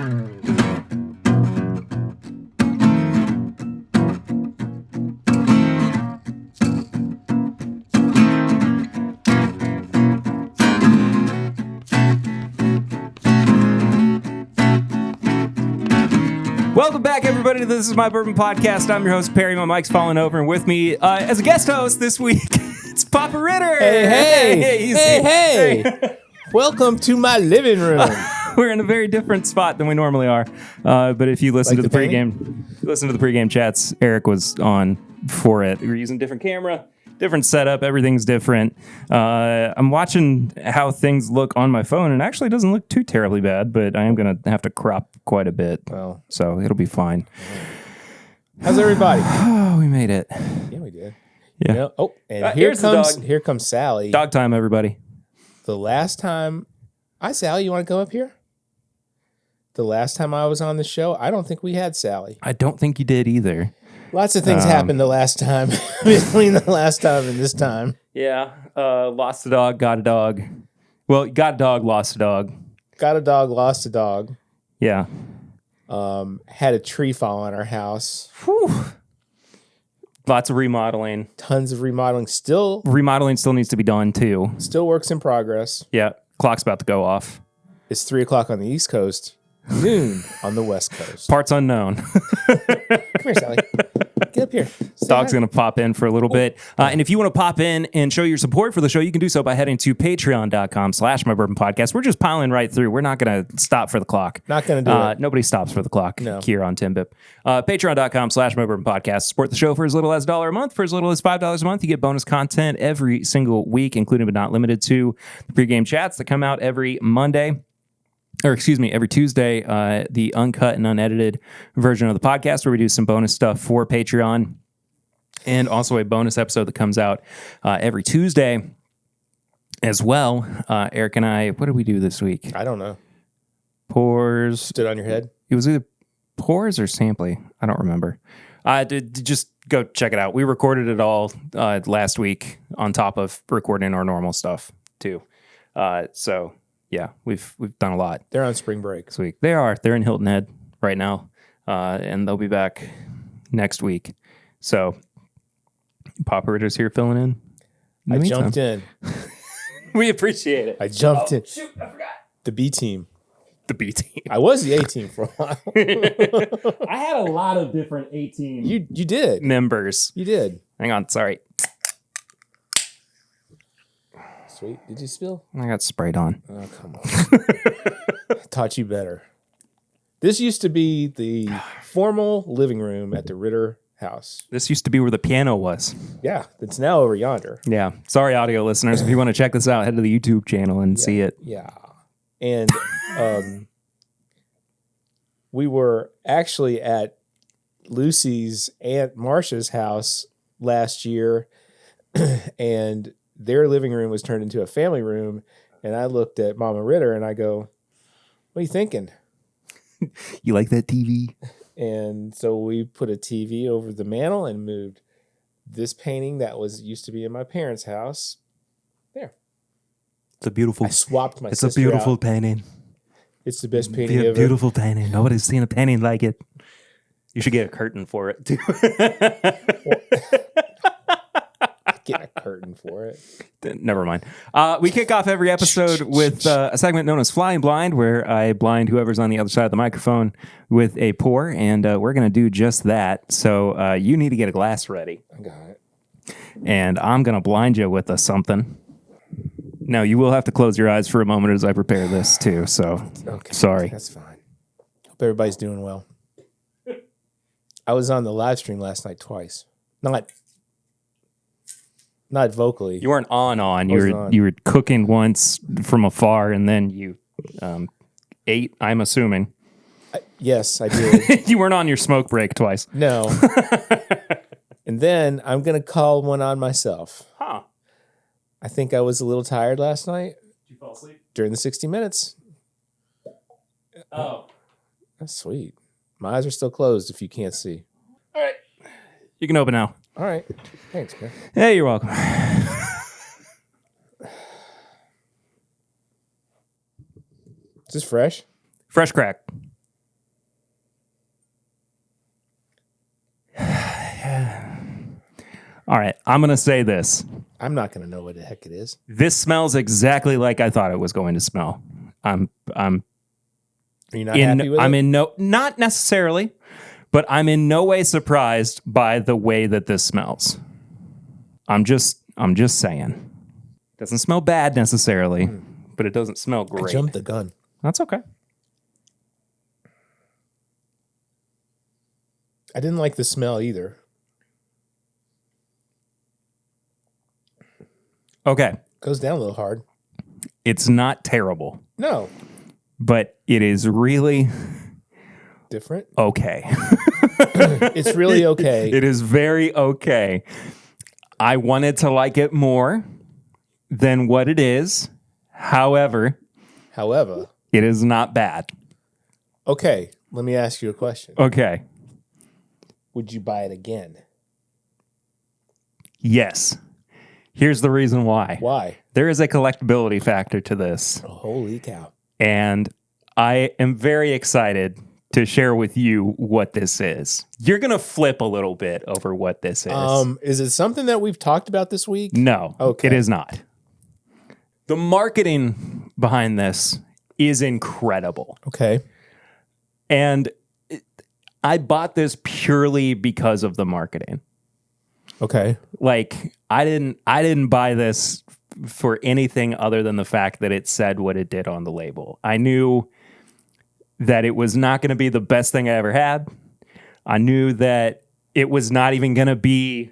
Welcome back, everybody. This is my Bourbon Podcast. I'm your host, Perry. My mic's falling over, and with me as a guest host this week, it's Papa Ritter. Hey. Welcome to my living room. We're in a very different spot than we normally are. But if you listen to the pregame chats, Eric was on for it. We're using a different camera, different setup. Everything's different. I'm watching how things look on my phone, and it actually doesn't look too terribly bad, but I am going to have to crop quite a bit. Well, so it'll be fine. How's everybody? Oh, we made it. Yeah, we did. Yeah. You know, oh, and here comes Sally. Dog time, everybody. The last time, Sally, you want to come up here? The last time I was on the show, I don't think we had Sally. I don't think you did either. Lots of things happened the last time, between the last time and this time. Yeah. Lost a dog, got a dog. Well, got a dog, lost a dog. Got a dog, lost a dog. Yeah. Had a tree fall on our house. Whew. Lots of remodeling. Tons of remodeling. Remodeling still needs to be done, too. Still works in progress. Yeah. Clock's about to go off. It's 3 o'clock on the East Coast, noon on the West Coast. Parts unknown. Come here, Sally. Get up here. Dog's going to pop in for a little bit. And if you want to pop in and show your support for the show, you can do so by heading to patreon.com/mybourbonpodcast. We're just piling right through. We're not going to stop for the clock. Not going to do it. Nobody stops for the clock here on Timbip. Patreon.com/mybourbonpodcast. Support the show for as little as $1 a month. For as little as $5 a month, you get bonus content every single week, including but not limited to the pregame chats that come out every Monday. Every Tuesday, the uncut and unedited version of the podcast where we do some bonus stuff for Patreon, and also a bonus episode that comes out every Tuesday as well. Eric and I, what did we do this week? I don't know. Pours. Stood on your head? It was either pours or samply. I don't remember. Just go check it out. We recorded it all last week on top of recording our normal stuff too. So... yeah, we've done a lot. They're on spring break this week. They are. They're in Hilton Head right now, and they'll be back next week. So, Papa Ritter's here filling in. I jumped in. We appreciate it. I jumped in. Shoot, I forgot. The B team. The B team. I was the A team for a while. I had a lot of different A team. You did members. You did. Hang on, sorry. Sweet. Did you spill? I got sprayed on. Oh, come on. I taught you better. This used to be the formal living room at the Ritter house. This used to be where the piano was. Yeah, it's now over yonder. Yeah. Sorry, audio listeners. If you want to check this out, head to the YouTube channel and see it. Yeah. And we were actually at Lucy's Aunt Marcia's house last year, and their living room was turned into a family room, and I looked at Mama Ritter and I go, "What are you thinking? You like that TV?" And so we put a TV over the mantle and moved this painting that used to be in my parents' house there. It's a beautiful. I swapped my. It's a beautiful painting. It's the best painting ever. Beautiful painting. Nobody's seen a painting like it. You should get a curtain for it too. Get a curtain for it. Never mind. We kick off every episode with a segment known as Flying Blind, where I blind whoever's on the other side of the microphone with a pour, and we're going to do just that. So you need to get a glass ready. I got it. And I'm going to blind you with something. Now, you will have to close your eyes for a moment as I prepare this, too. So, sorry. That's fine. Hope everybody's doing well. I was on the live stream last night twice. Not vocally. You weren't on. You were cooking once from afar, and then you ate, I'm assuming. Yes, I did. You weren't on your smoke break twice. No. And then I'm going to call one on myself. Huh. I think I was a little tired last night. Did you fall asleep? During the 60 Minutes. Oh. That's sweet. My eyes are still closed if you can't see. All right. You can open now. All right. Thanks, man. Hey, you're welcome. Is this fresh? Fresh crack. All right, I'm going to say this. I'm not going to know what the heck it is. This smells exactly like I thought it was going to smell. Are you not happy with it? Not necessarily, but I'm in no way surprised by the way that this smells. I'm just saying. Doesn't smell bad necessarily, but it doesn't smell great. I jumped the gun. That's okay. I didn't like the smell either. Okay. Goes down a little hard. It's not terrible. No. But it is really different. Okay. It's really okay. It is very okay. I wanted to like it more than what it is. However, it is not bad. Okay. Let me ask you a question. Okay. Would you buy it again? Yes. Here's the reason why. Why? There is a collectability factor to this. Oh, holy cow. And I am very excited to share with you what this is. You're going to flip a little bit over what this is. Is it something that we've talked about this week? No. Okay. It is not. The marketing behind this is incredible. Okay. And I bought this purely because of the marketing. Okay. Like I didn't buy this for anything other than the fact that it said what it did on the label. I knew that it was not going to be the best thing I ever had. I knew that it was not even going to be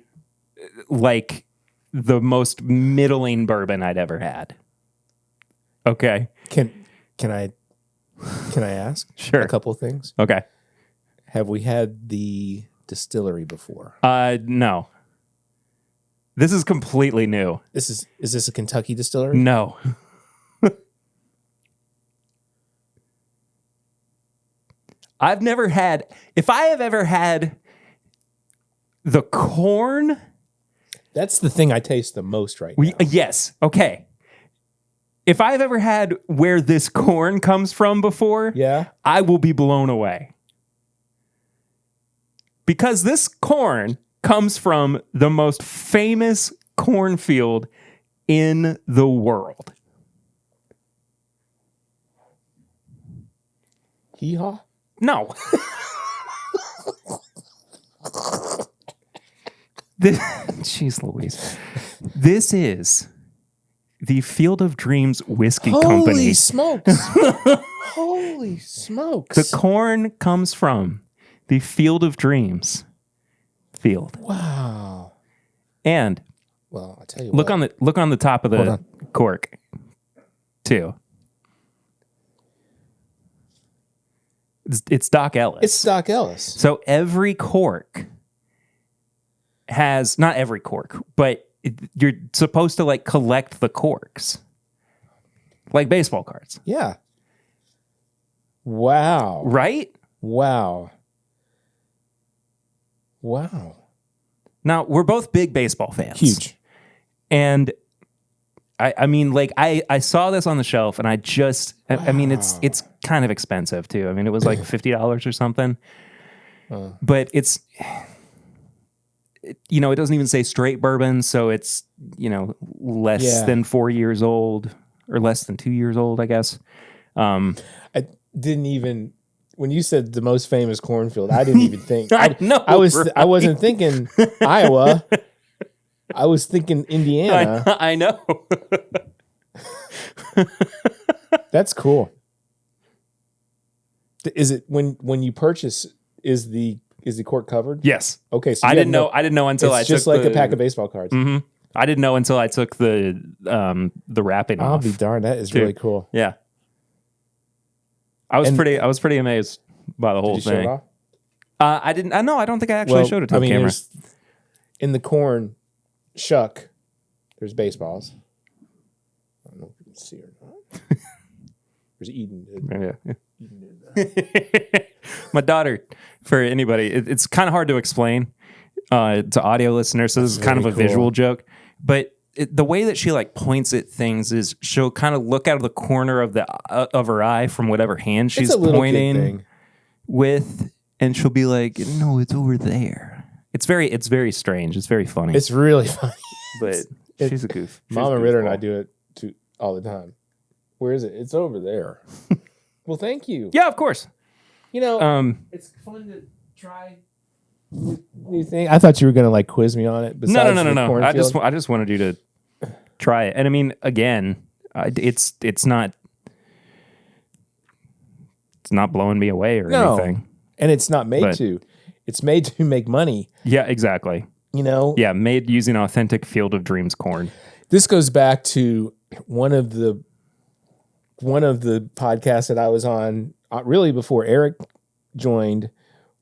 like the most middling bourbon I'd ever had. Okay. Can I ask? Sure. A couple of things? Okay. Have we had the distillery before? No. This is completely new. Is this a Kentucky distillery? No. I've never had, if I have ever had the corn. That's the thing I taste the most right now. Yes. Okay. If I've ever had where this corn comes from before, yeah, I will be blown away. Because this corn comes from the most famous cornfield in the world. Hee-haw? No. Jeez Louise. This is the Field of Dreams Whiskey Company. Holy smokes. Holy smokes. The corn comes from the Field of Dreams field. Wow. And well, I'll tell you look on the top of the cork too. It's Doc Ellis. It's Doc Ellis. So every cork has, not every cork, but you're supposed to like collect the corks. Like baseball cards. Yeah. Wow. Right? Wow. Wow. Now, we're both big baseball fans. Huge. And I mean, like, I saw this on the shelf and I mean, it's kind of expensive too. I mean, it was like $50 or something. But it doesn't even say straight bourbon. So it's, less than 4 years old or less than 2 years old, I guess. I didn't even, when you said the most famous cornfield, I didn't even think. I know. I wasn't thinking Iowa. I was thinking Indiana. I know. That's cool. Is it when you purchase, is the cork covered? Yes. Okay. So I didn't know until I took just like a pack of baseball cards. Mm-hmm. I didn't know until I took the wrapping off. I'll be darned. That is really cool. Yeah. I was pretty amazed by the whole Did you thing. show it off? I don't think I actually showed it to the camera. In the corn shuck, there's baseballs. I don't know if you can see or not. There's Eden. Yeah. My daughter, for anybody, it's kind of hard to explain to audio listeners, so this is kind of a visual joke. But the way that she like points at things is she'll kind of look out of the corner of her eye from whatever hand she's pointing with, and she'll be like, "No, it's over there." It's very strange. It's very funny. It's really funny. But she's a goof. She's Mama a Ritter and goofball. I do it all the time. Where is it? It's over there. Well, thank you. Yeah, of course. It's fun to try new things. I thought you were going to quiz me on it. No. the cornfield. I just wanted you to try it. And I mean, again, it's not blowing me away or anything. And it's not made to. It's made to make money. Yeah, exactly. Yeah, made using authentic Field of Dreams corn. This goes back to one of the podcasts that I was on, really before Eric joined,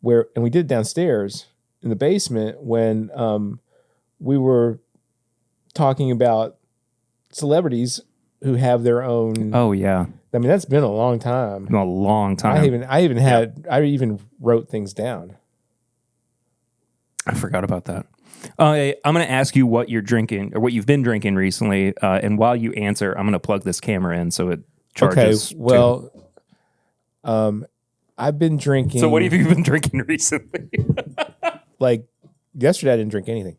and we did it downstairs in the basement when we were talking about celebrities who have their own. Oh yeah, I mean that's been a long time. a long time. I even wrote things down. I forgot about that. I'm going to ask you what you're drinking or what you've been drinking recently, and while you answer, I'm going to plug this camera in so it charges. Okay, well, I've been drinking. So what have you been drinking recently? Like yesterday, I didn't drink anything.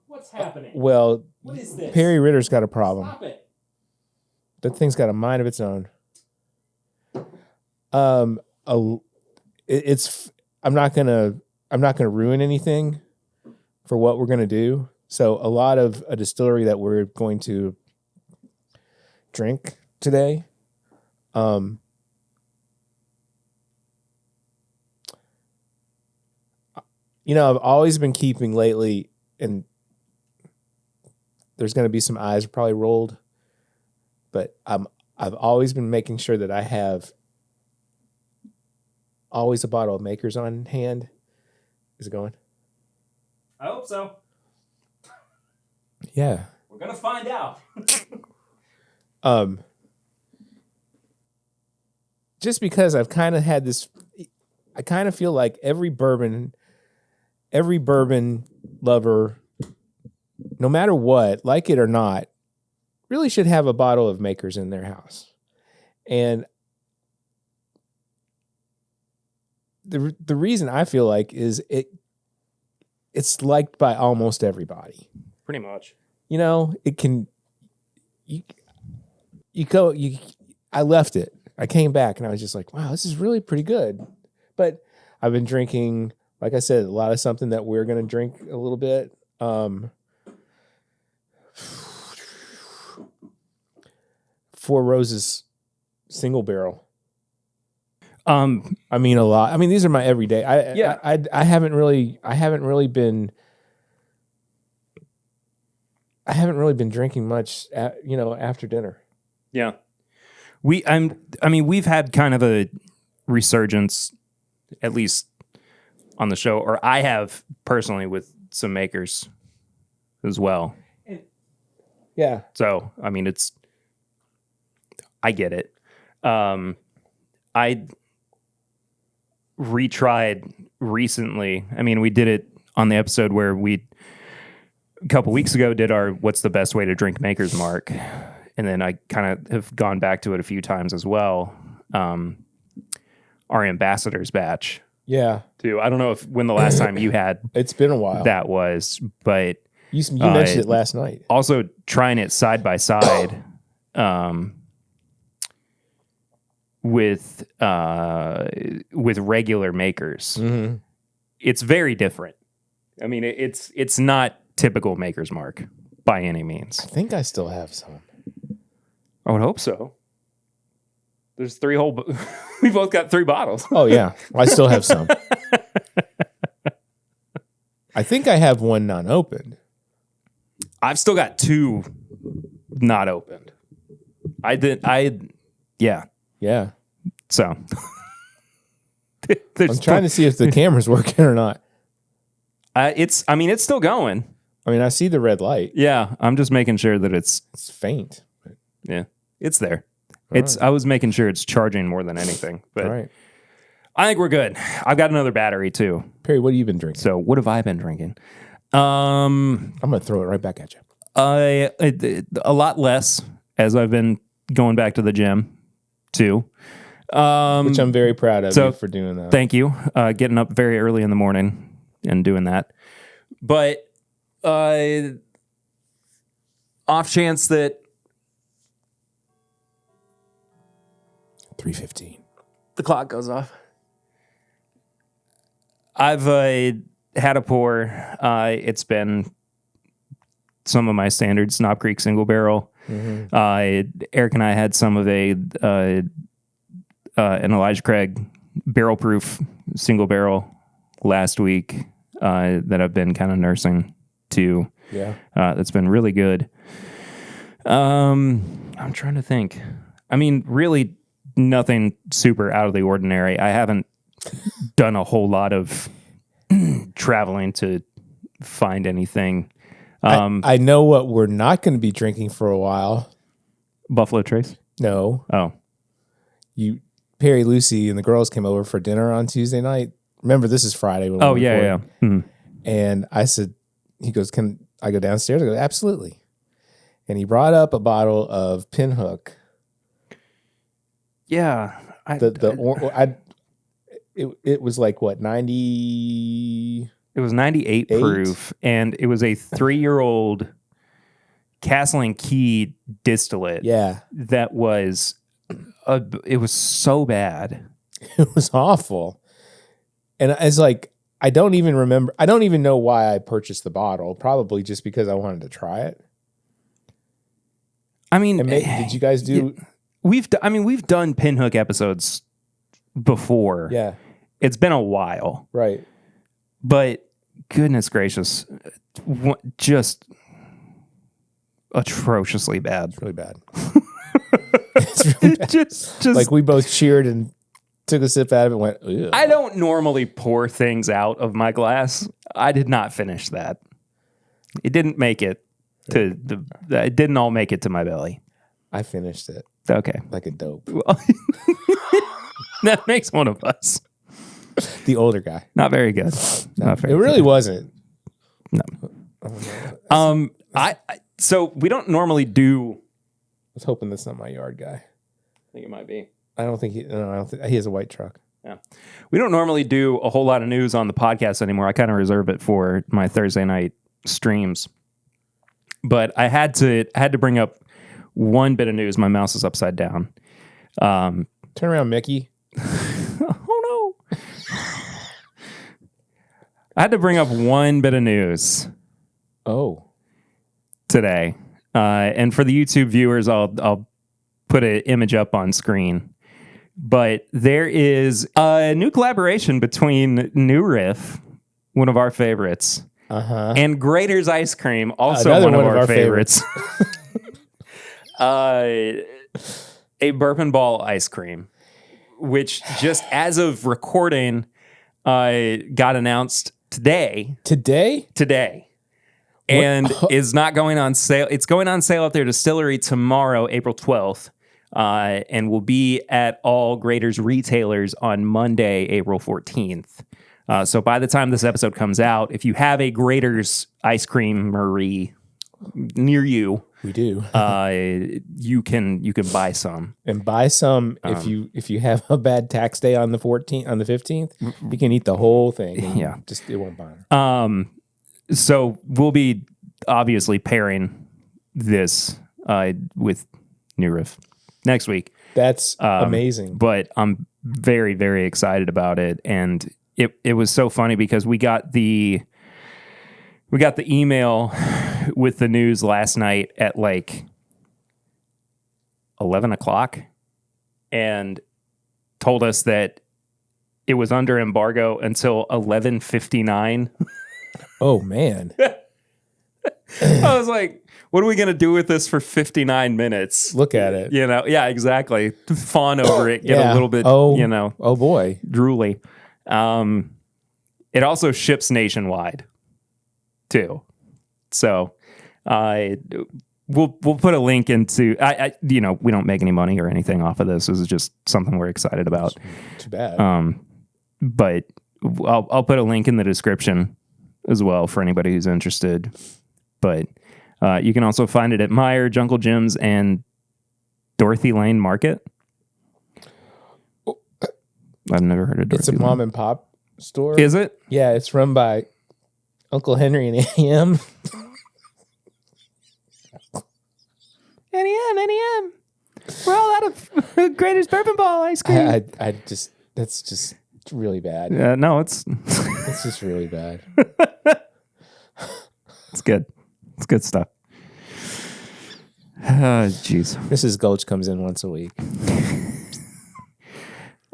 What's happening? Well, What is this? Perry Ritter's got a problem. Stop it. That thing's got a mind of its own. I'm not gonna ruin anything for what we're gonna do. So a lot of a distillery that we're going to drink today. I've always been keeping lately, and there's going to be some eyes probably rolled, but I've always been making sure that I have always a bottle of Makers on hand. Is it going? I hope so. Yeah. We're going to find out. Just because I've kind of had this, I kind of feel like every bourbon lover, no matter what, like it or not, really should have a bottle of Makers in their house. And the reason I feel like is it's liked by almost everybody. Pretty much. It can, I left it. I came back and I was just like, wow, this is really pretty good. But I've been drinking, like I said, a lot of something that we're going to drink a little bit. Four Roses single barrel. I mean a lot. I mean these are my everyday. I haven't really been drinking much after dinner. Yeah. We've had kind of a resurgence, at least on the show, or I have personally with some Makers as well. Yeah. So, I mean, I get it. I retried recently. I mean, we did it on the episode where we, a couple weeks ago, did our What's the Best Way to Drink Maker's Mark. And then I kind of have gone back to it a few times as well. Our Ambassadors batch. Yeah. Too. I don't know when the last time you had it's been a while. That was, but you mentioned it last night. Also trying it side by side with regular Makers. Mm-hmm. It's very different. I mean, it's not typical Maker's Mark by any means. I think I still have some. I would hope so. There's three whole. We both got 3 bottles. Oh yeah, I still have some. I think I have one non-opened. I've still got 2 not opened. Yeah. Yeah. So I'm trying to see if the camera's working or not. It's still going. I mean, I see the red light. Yeah, I'm just making sure that it's faint. Yeah, it's there. Right. I was making sure it's charging more than anything. But all right. I think we're good. I've got another battery too. Perry, what have you been drinking? So what have I been drinking? I'm going to throw it right back at you. A lot less as I've been going back to the gym too. Which I'm very proud of you for doing that. Thank you. Getting up very early in the morning and doing that. But off chance that 3:15. the clock goes off. I've had a pour. It's been some of my standard Snob Creek single barrel. Eric and I had some of an Elijah Craig barrel proof single barrel last week that I've been kind of nursing to. Yeah. That's been really good. I'm trying to think. I mean, really nothing super out of the ordinary. I haven't done a whole lot of traveling to find anything. I know what we're not going to be drinking for a while. Buffalo Trace? No. Oh. Perry, Lucy, and the girls came over for dinner on Tuesday night. Remember, this is Friday. When Oh, yeah. Mm-hmm. And I said, he goes, can I go downstairs? I go, absolutely. And he brought up a bottle of Pinhook. Yeah. It was like what, 90? It was 98 proof, and it was a 3-year-old Castle and Key distillate. Yeah, that was it was so bad. It was awful. And it's like, I don't even remember. I don't even know why I purchased the bottle. Probably just because I wanted to try it. I mean, did you guys do? We've done Pinhook episodes before. Yeah, it's been a while, right? But goodness gracious, just atrociously bad. It's really bad. It's really bad. Just like we both cheered and took a sip out of it and went, ugh. I don't normally pour things out of my glass. I did not finish that. It didn't make it to it didn't all make it to my belly. I finished it. Okay. Like a dope. Well, that makes one of us. The older guy. Not very good. Not very it really good. wasn't. No. So we don't normally do. I was hoping that's not my yard guy. I think it might be. I don't think he has a white truck. Yeah. We don't normally do a whole lot of news on the podcast anymore. I kind of reserve it for my Thursday night streams. But I had to bring up one bit of news. My mouse is upside down. Turn around, Mickey. Oh no. I had to bring up one bit of news. Oh. Today. And for the YouTube viewers, I'll put an image up on screen. But there is a new collaboration between New Riff, one of our favorites, and Grater's Ice Cream, also one of our favorites. A bourbon ball ice cream, which just as of recording, got announced today. Today. And is not going on sale. It's going on sale at their distillery tomorrow, April 12th, and will be at all Grater's retailers on Monday, April 14th. So by the time this episode comes out, if you have a Grater's ice creamery near you, we do. You can buy some and buy some if you have a bad tax day on the 15th, you can eat the whole thing. Yeah, just it won't bother. So we'll be obviously pairing this with New Riff next week. That's amazing. But I'm very, very excited about it. And it was so funny because we got the email with the news last night at like 11 o'clock and told us that it was under embargo until 11:59. Oh, man. I was like, what are we going to do with this for 59 minutes? Look at it. You know, yeah, exactly. Fawn over it, get a little bit, oh boy. drooly. It also ships nationwide, too. So we'll put a link into, we don't make any money or anything off of this. This is just something we're excited about. Too bad. But I'll put a link in the description as well for anybody who's interested. But you can also find it at Meijer, Jungle Gyms, and Dorothy Lane Market. I've never heard of Dorothy It's a Lane. mom and pop store. Is it? Yeah, it's run by Uncle Henry and Annie M. NEM. We're all out of Greatest Bourbon Ball ice cream. That's just really bad. No, it's It's just really bad. it's good. It's good stuff. Jeez. Mrs. Gulch comes in once a week.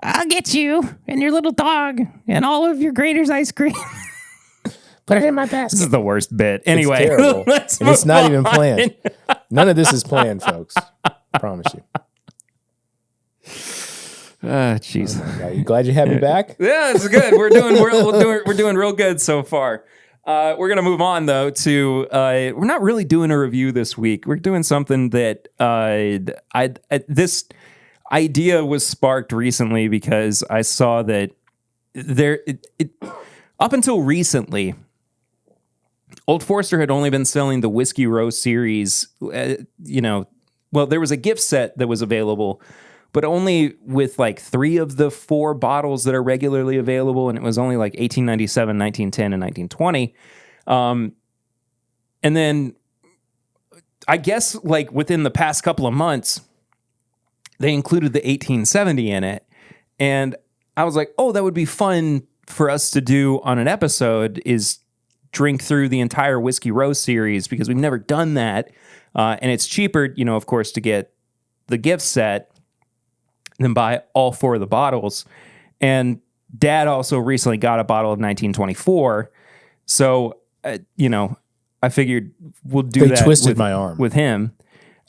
I'll get you and your little dog and all of your Grater's ice cream. Put it in my basket. This is the worst bit. Anyway, It's terrible. let's And it's move not on. even planned. None of this is planned, folks. I promise you. Jeez. Oh my God. You glad you had me back? Yeah, it's good. We're doing real good so far. We're gonna move on though to we're not really doing a review this week. We're doing something that this idea was sparked recently because I saw that up until recently, Old Forester had only been selling the Whiskey Row series. Well, there was a gift set that was available, but only with like 3 of the 4 bottles that are regularly available, and it was only like 1897, 1910, and 1920. And then I guess like within the past couple of months, they included the 1870 in it. And I was like, oh, that would be fun for us to do on an episode, is drink through the entire Whiskey Row series, because we've never done that. And it's cheaper, of course, to get the gift set than buy all 4 of the bottles. And Dad also recently got a bottle of 1924. So, I figured we'll do that. They twisted my arm with him.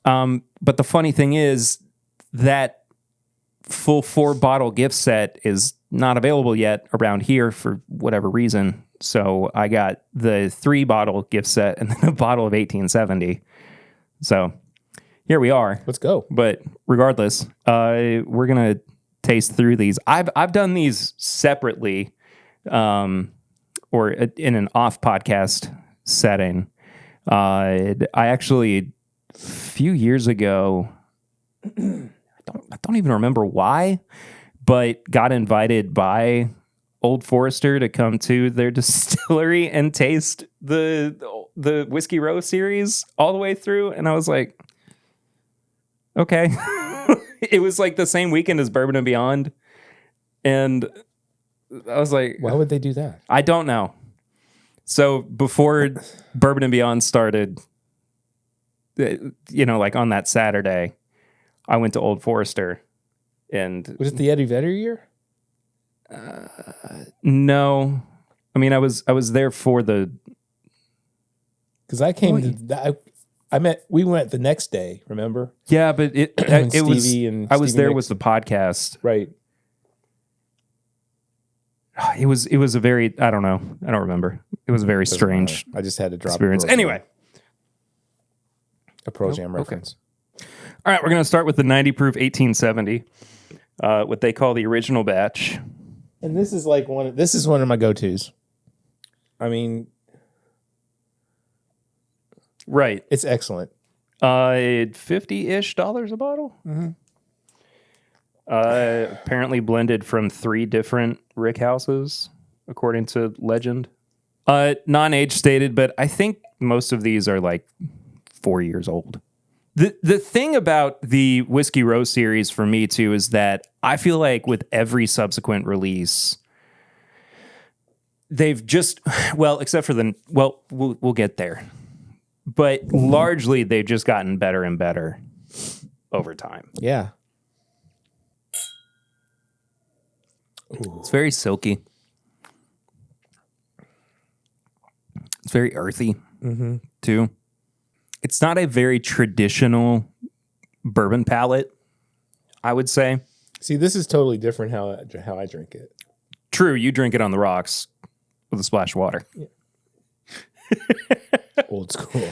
But the funny thing is that full 4-bottle gift set is not available yet around here for whatever reason. So I got the 3-bottle gift set and then a bottle of 1870. So here we are. Let's go. But regardless, we're gonna taste through these. I've done these separately, or in an off podcast setting. I actually a few years ago, I don't even remember why, but got invited by Old Forester to come to their distillery and taste the Whiskey Row series all the way through, and I was like, okay. It was like the same weekend as Bourbon and Beyond, and I was like, why would they do that? I don't know. So before Bourbon and Beyond started, like on that Saturday, I went to Old Forester, and Was it the Eddie Vedder year? No, I mean I was there for the. Because I came we went the next day. Remember? Yeah, but it was. I was there with the podcast. Right. It was a very, I don't know. I don't remember. It was a very strange I just had to drop experience. Anyway. A Pearl Jam reference. Okay. All right, we're going to start with the 90 proof 1870, what they call the original batch. And this is like one of my go-tos. I mean, right. It's excellent. $50-ish a bottle. Mm-hmm. Apparently blended from 3 different rick houses, according to legend. Non-age stated, but I think most of these are like 4 years old. The thing about the Whiskey Row series for me too is that I feel like with every subsequent release, they've just, except for we'll get there, but largely they've just gotten better and better over time. Yeah. Ooh. It's very silky. It's very earthy, too. It's not a very traditional bourbon palate, I would say. See, this is totally different how I drink it. True, you drink it on the rocks with a splash of water. Yeah. Old school.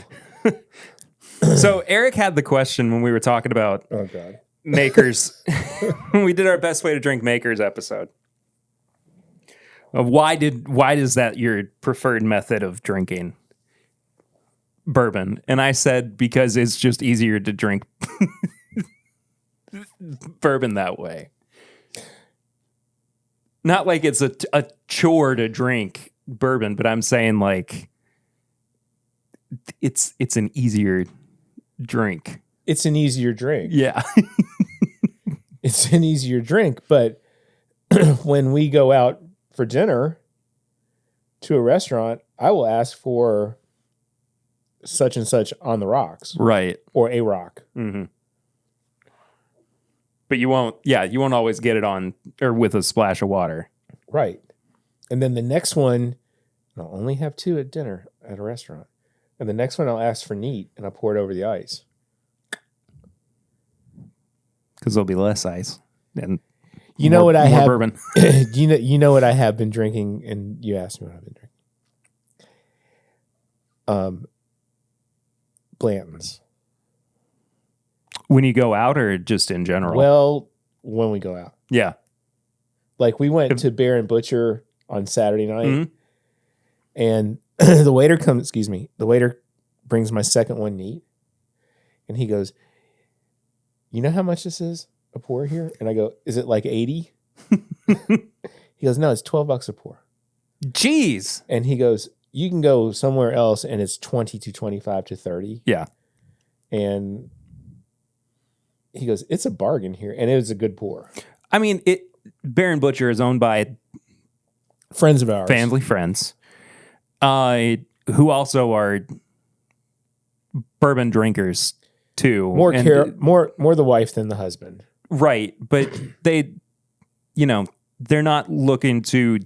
So Eric had the question when we were talking about makers. When we did our best way to drink makers episode. Of why is that your preferred method of drinking bourbon? And I said because it's just easier to drink bourbon that way. Not like it's a chore to drink, bourbon, but I'm saying like it's an easier drink. It's an easier drink. Yeah. It's an easier drink, but when we go out for dinner to a restaurant, I will ask for such and such on the rocks. Right. Or a rock. Mm-hmm. But you won't always get it on or with a splash of water. Right. And then the next one, I'll only have 2 at dinner at a restaurant. And the next one I'll ask for neat and I'll pour it over the ice. Because there'll be less ice. And you know what I have bourbon. you know what I have been drinking, and you asked me what I've been drinking. Blanton's. When you go out or just in general? Well, when we go out. Yeah. Like we went to Bear and Butcher on Saturday night, Mm-hmm. and the waiter brings my second one neat, and he goes, "You know how much this is a pour here?" And I go, "Is it like 80?" He goes, "No, it's $12 a pour." Jeez. And he goes, "You can go somewhere else and it's 20 to 25 to 30." Yeah. And he goes, "It's a bargain here." And it was a good pour. I mean, Bear and Butcher is owned by Friends of ours. family friends, who also are bourbon drinkers too. More And- more the wife than the husband. Right. But they, they're not looking to,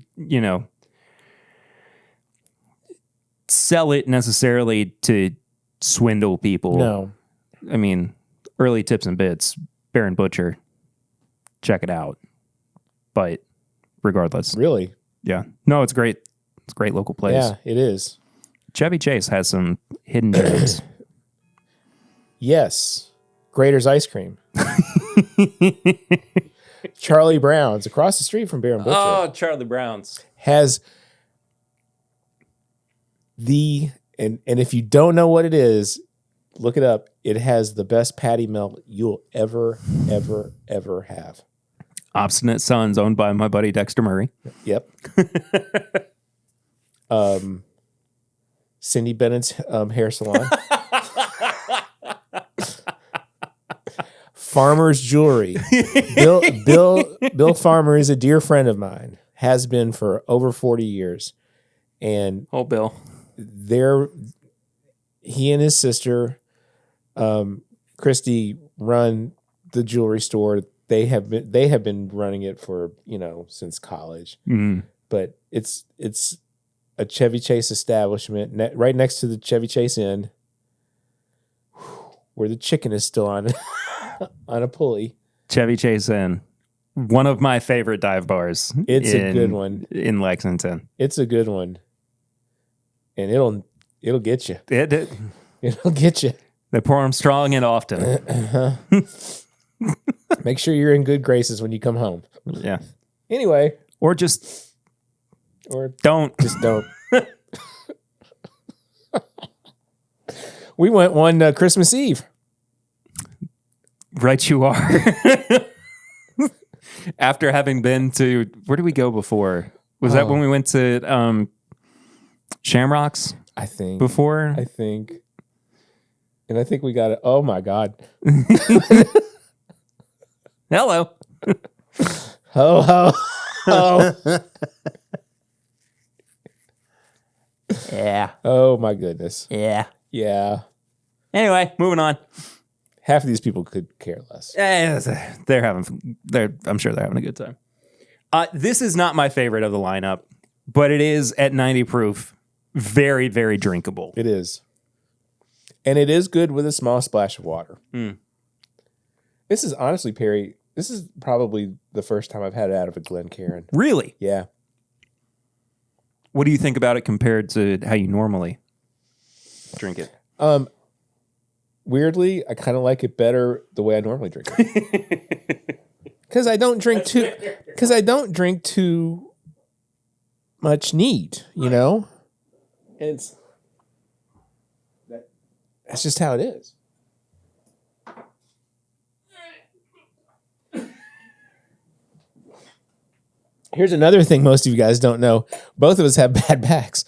sell it necessarily to swindle people. No. I mean, early tips and bits, Bear and Butcher, check it out. But regardless, Really? yeah. No, it's great. It's a great local place. Yeah, it is. Chevy Chase has some hidden gems. Yes. Grater's Ice Cream. Charlie Brown's across the street from Bear and Butcher Charlie Brown's. has and if you don't know what it is, look it up. It has the best patty melt you'll ever have. Obstinate Sons, owned by my buddy Dexter Murray. Yep. Cindy Bennett's hair salon. Farmer's Jewelry. Bill Farmer is a dear friend of mine. Has been for over 40 years. And Oh, Bill. he and his sister, Christy, run the jewelry store. They have been running it for, since college. Mm. But it's a Chevy Chase establishment right next to the Chevy Chase Inn, where the chicken is still on on a pulley. Chevy Chase Inn. One of my favorite dive bars. It's a good one. In Lexington. It's a good one. And it'll get you. It'll get you. They pour them strong and often. Make sure you're in good graces when you come home. Yeah. Anyway. Or Just don't. We went one Christmas Eve. Right you are. After having been to, where did we go before? Was that when we went to Shamrocks I think. before? I think. And I think we got it. Oh my God. Hello. Oh. Yeah. Oh my goodness. Yeah. Yeah. Anyway, moving on. Half of these people could care less. I'm sure they're having a good time. This is not my favorite of the lineup, but it is at 90 proof. Very, very drinkable. It is. And it is good with a small splash of water. Mm. This is honestly, Perry, this is probably the first time I've had it out of a Glencairn. Really? Yeah. What do you think about it compared to how you normally drink it? Weirdly, I kind of like it better the way I normally drink it. Because I don't drink too much neat, And that's just how it is. Here's another thing most of you guys don't know. Both of us have bad backs.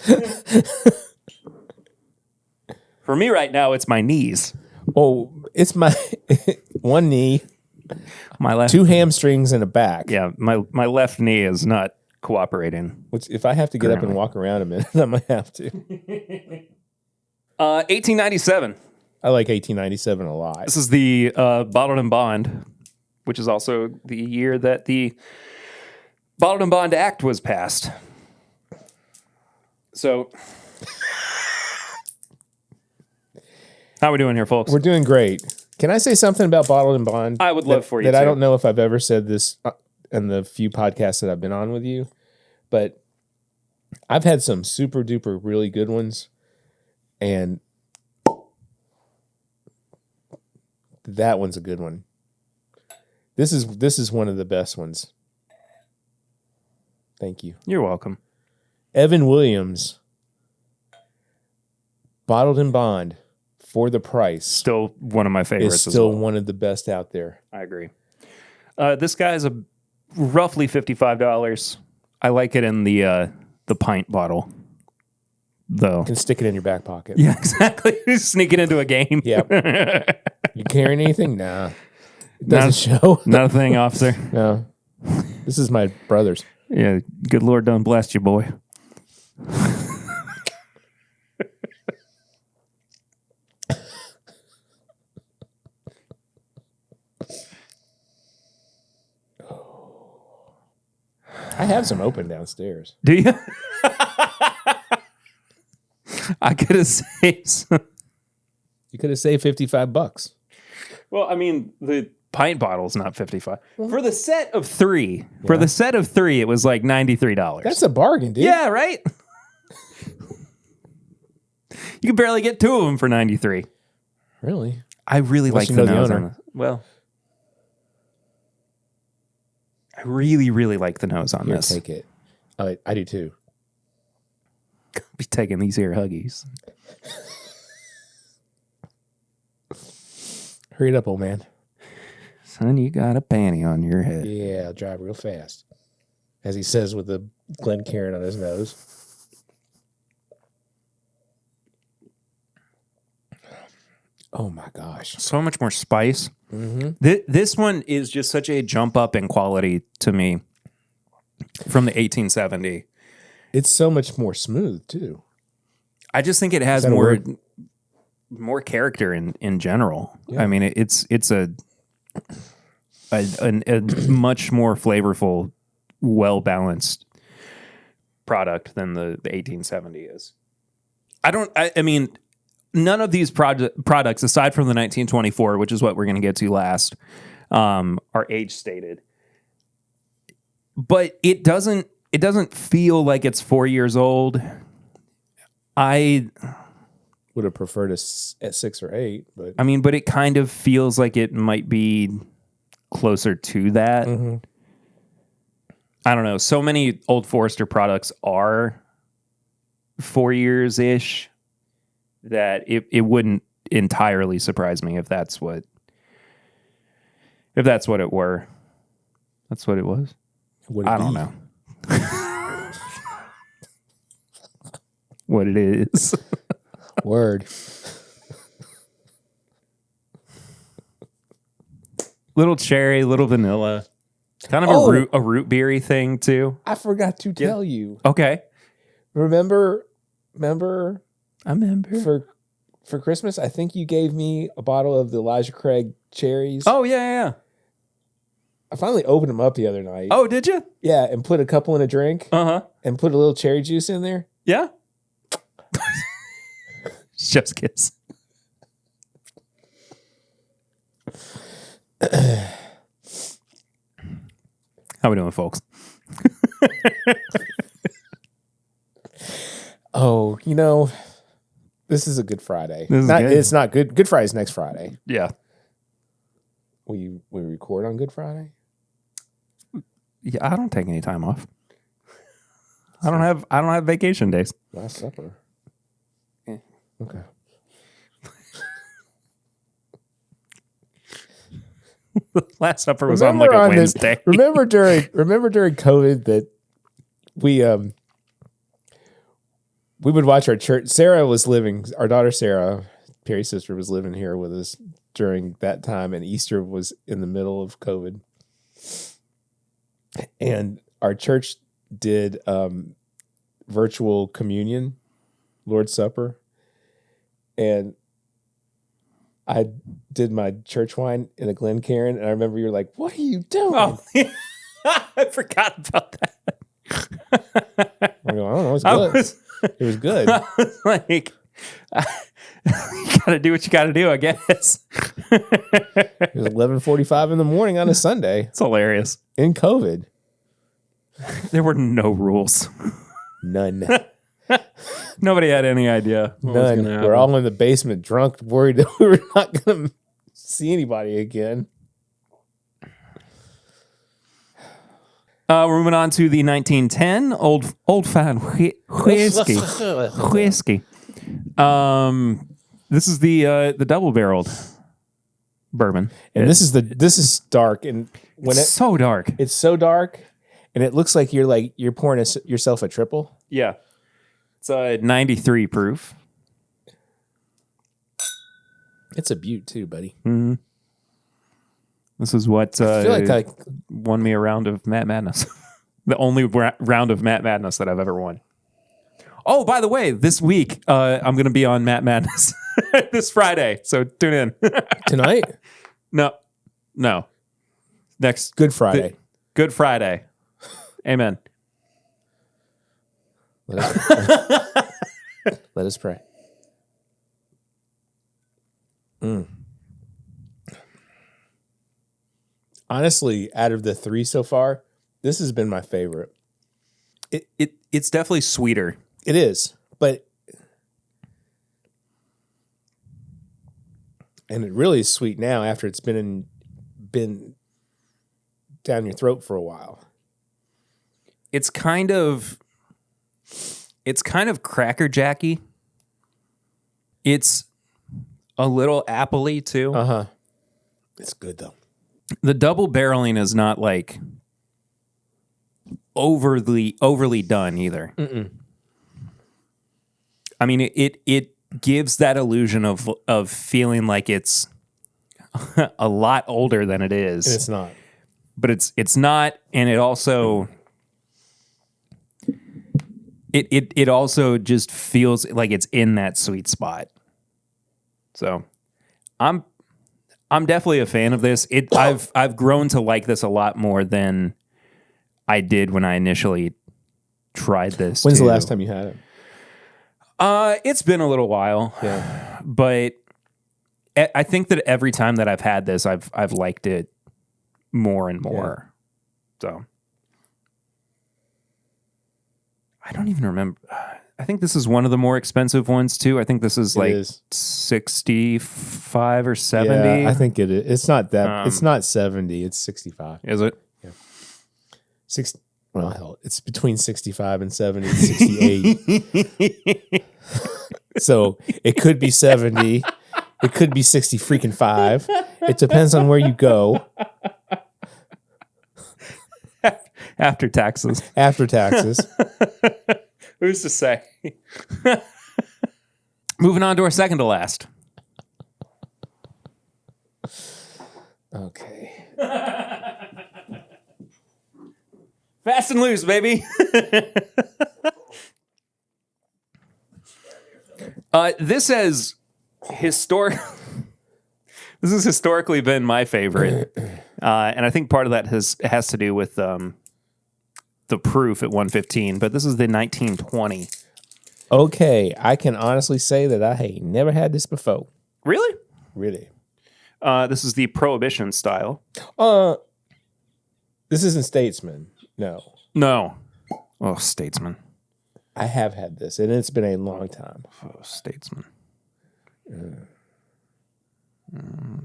For me right now, it's my knees. Oh, it's my one knee, My left. 2 hamstrings, and a back. Yeah, my left knee is not cooperating. Which, if I have to get up and walk around a minute, I might have to. 1897. I like 1897 a lot. This is the Bottled and Bond, which is also the year that the Bottled and Bond Act was passed. So, how are we doing here, folks? We're doing great. Can I say something about Bottled and Bond? I would love for you that to. I don't know if I've ever said this in the few podcasts that I've been on with you, but I've had some super duper really good ones, and that one's a good one. This is one of the best ones. Thank you. You're welcome. Evan Williams, Bottled and Bond, for the price. Still one of my favorites. Is still as well. one of the best out there. I agree. This guy's roughly $55. I like it in the pint bottle, though. You can stick it in your back pocket. Yeah, exactly. Sneak it into a game. Yep. You carrying anything? Nah. It doesn't show. Not a thing, officer. No. This is my brother's. Yeah, good Lord done blessed you, boy. I have some open downstairs. Do you? I could have saved some. You could have saved $55. Well, I mean, the pint bottle is not 55 for the set of 3. Yeah. For the set of 3, it was like $93. That's a bargain, dude. Yeah, right. You could barely get 2 of them for $93. Really? I really like the nose on this. Well, I really, really like the nose on this. Take it. I do too. Be taking these here Huggies. Hurry it up, old man. Son, you got a panty on your head. Yeah, I'll drive real fast. As he says with the Glencairn on his nose. Oh my gosh. So much more spice. Mm-hmm. This one is just such a jump up in quality to me from the 1870. It's so much more smooth too. I just think it has more character in general. Yeah. I mean, it's a much more flavorful, well balanced product than the 1870 is. I mean, none of these products, aside from the 1924, which is what we're going to get to last, are age stated. But it doesn't feel like it's 4 years old. I would have preferred at 6 or 8, but but it kind of feels like it might be closer to that. Mm-hmm. I don't know. So many Old Forester products are 4 years ish that it wouldn't entirely surprise me if that's what it were. That's what it was. I don't know. What it is. Word. Little cherry, little vanilla. Kind of a root beery thing too. I forgot to tell you. Okay. Remember I remember. For Christmas, I think you gave me a bottle of the Elijah Craig cherries. Oh, yeah. I finally opened them up the other night. Oh, did you? Yeah, and put a couple in a drink. Uh-huh. And put a little cherry juice in there. Yeah. Chef's kiss. How we doing, folks? Oh, this is a Good Friday. Good. It's not good. Good Friday's next Friday. Yeah. We record on Good Friday? Yeah, I don't take any time off. I don't have vacation days. Last Supper. Yeah. Okay. Last Supper was on like a Wednesday. Remember during COVID that we would watch our church. Our daughter Sarah, Perry's sister, was living here with us during that time, and Easter was in the middle of COVID. And our church did virtual communion, Lord's Supper, and I did my church wine in a Glencairn, and I remember you were like, "What are you doing?" Oh, I forgot about that. I go, I don't know. It's good. It was good. I was like, you gotta do what you gotta do, I guess. It was 11:45 in the morning on a Sunday It's hilarious. in COVID. There were no rules. None. Nobody had any idea. None. We're all in the basement drunk, worried that we were not going to see anybody again. We're moving on to the 1910 old fine whiskey. Whiskey. This is the double barreled bourbon, And this is dark, and when it's so dark. it's so dark, and it looks like you're pouring yourself a triple. Yeah, it's 93 proof. It's a beaut too, buddy. Mm-hmm. This is what I feel like won me a round of Matt Madness. The only round of Matt Madness that I've ever won. Oh, by the way, this week I'm going to be on Matt Madness this Friday, so tune in. Tonight? No. Next Good Friday. Good Friday. Amen. Let us pray. Honestly, out of the three so far, this has been my favorite. It's definitely sweeter. It is, but and it really is sweet now after it's been down your throat for a while. It's kind of Cracker Jacky. It's a little appley too. Uh-huh. It's good though. The double barreling is not like overly done either. Mm-mm. I mean, it gives that illusion of feeling like it's a lot older than it is. And it's not. But it's not, and it also it also just feels like it's in that sweet spot. So I'm definitely a fan of this. I've grown to like this a lot more than I did when I initially tried this. When's the last time you had it? It's been a little while. Yeah. But I think that every time that I've had this, I've liked it more and more. Yeah. So I don't even remember. I think this is one of the more expensive ones too. I think this is like 65 or 70. Yeah, I think it is. It's not that. It's not 70. It's 65. Is it? Yeah. 60. Well, hell, it's between 65 and 70, 68. So it could be 70. It could be 60 freaking 5. It depends on where you go. After taxes. After taxes. Who's to say? Moving on to our second to last. Okay. Fast and loose, baby. This has historically been my favorite, and I think part of that has to do with the proof at 115. But this is the 1920. Okay, I can honestly say that I ain't never had this before. Really? Really? This is the Prohibition style. This isn't Statesman. No. Oh, Statesman. I have had this, and it's been a long time. Oh, Statesman.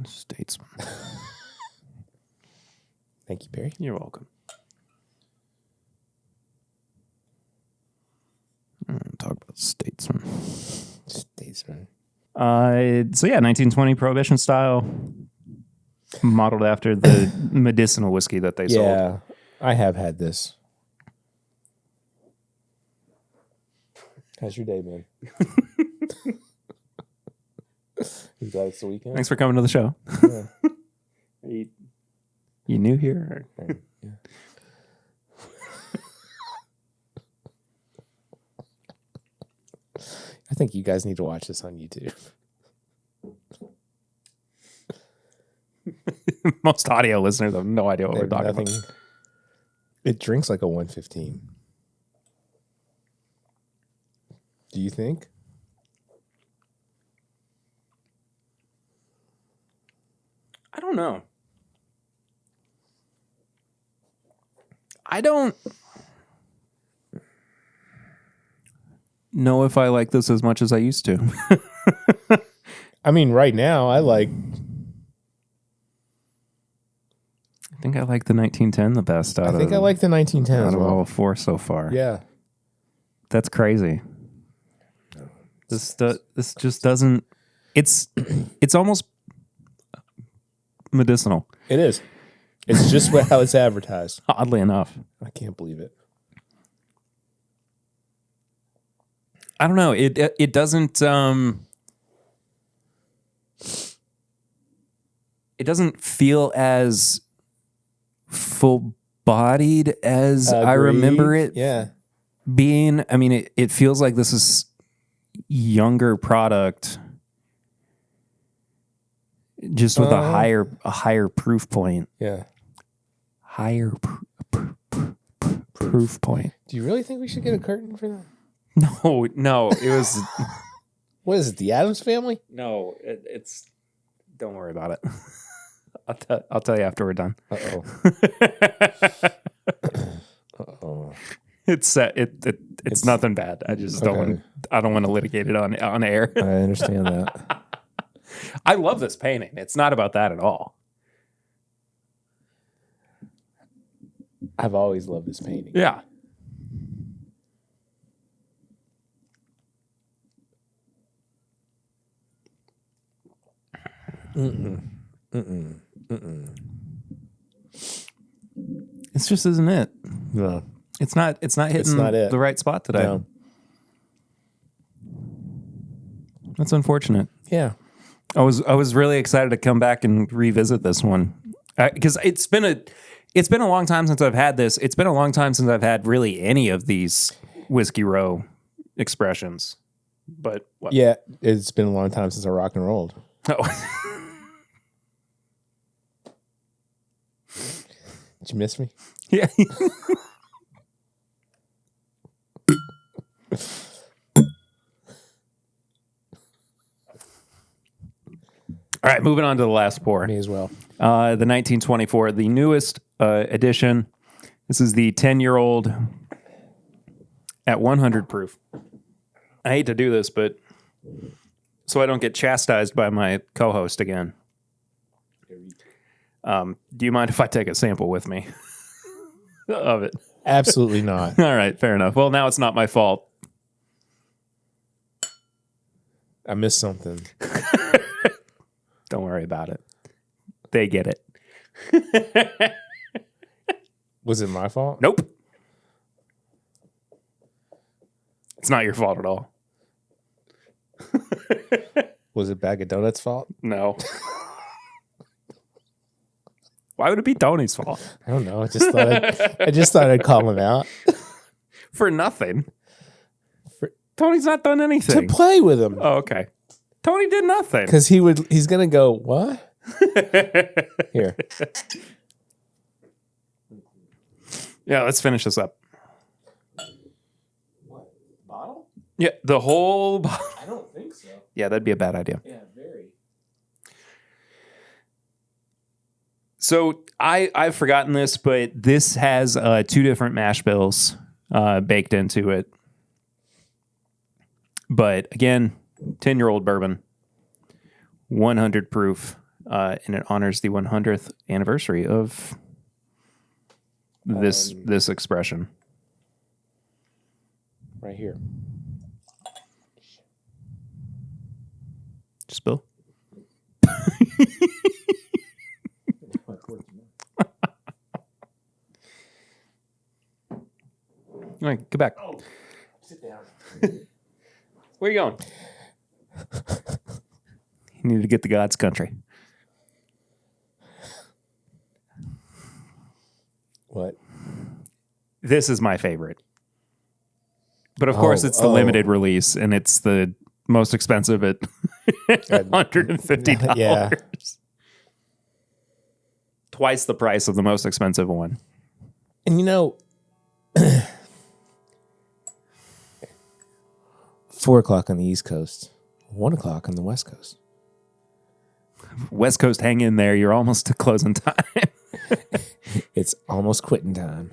Statesman. Thank you, Perry. You're welcome. Talk about Statesman. Statesman. So yeah, 1920 Prohibition style, modeled after the medicinal whiskey that they sold. Yeah, I have had this. How's your day been? You glad it's the weekend? Thanks for coming to the show. Yeah. You new here? Or? Yeah. I think you guys need to watch this on YouTube. Most audio listeners have no idea what we're talking about. It drinks like a 115. Do you think? I don't know. I don't know if I like this as much as I used to. I mean, right now, I think I like the 1910 the best like the 1910 out as of well. all four so far. Yeah. That's crazy. This just doesn't. It's almost medicinal. It is. It's just how it's advertised. Oddly enough, I can't believe it. I don't know. It doesn't. It doesn't feel as full-bodied as I remember it. Yeah. Being. I mean, it feels like this is younger product, just with a higher proof point. Yeah. Higher proof point. Do you really think we should get a curtain for that? No, it was. What is it? The Addams Family? No, it's. Don't worry about it. I'll tell you after we're done. Uh-oh. Uh-oh. It's nothing bad. I just don't want to litigate it on air. I understand that. I love this painting. It's not about that at all. I've always loved this painting. Yeah. It's just isn't it. No. It's not hitting the right spot today. No. That's unfortunate. Yeah. I was really excited to come back and revisit this one because it's been a long time since I've had this. It's been a long time since I've had really any of these Whiskey Row expressions. But what? Yeah, it's been a long time since I rock and rolled. Oh. Did you miss me? Yeah. All right, moving on to the last pour. Me as well. The 1924, the newest edition. This is the 10-year-old at 100 proof. I hate to do this, but so I don't get chastised by my co-host again. Do you mind if I take a sample with me of it? Absolutely not. All right, fair enough. Well, now it's not my fault. I missed something. Don't worry about it. They get it. Was it my fault? Nope. It's not your fault at all. Was it Bag of Donuts' fault? No. Why would it be Tony's fault? I don't know. I just thought I'd call him out. For nothing. Tony's not done anything. To play with him. Oh, okay. Tony did nothing. Because he's gonna go, what? Here. Yeah, let's finish this up. What? Bottle? Yeah, the whole bottle. I don't think so. Yeah, that'd be a bad idea. Yeah, very. So I've forgotten this, but this has 2 different mash bills baked into it. But again, 10-year-old bourbon, 100 proof, and it honors the 100th anniversary of this expression. Right here. Spill. All right, get back. Oh, sit down. Where you going? You need to get to God's country. What? This is my favorite. But of course, it's the limited release, and it's the most expensive at $150. Yeah. Twice the price of the most expensive one. And 4:00 on the East Coast, 1:00 on the West Coast. West Coast, hang in there. You're almost to closing time. It's almost quitting time.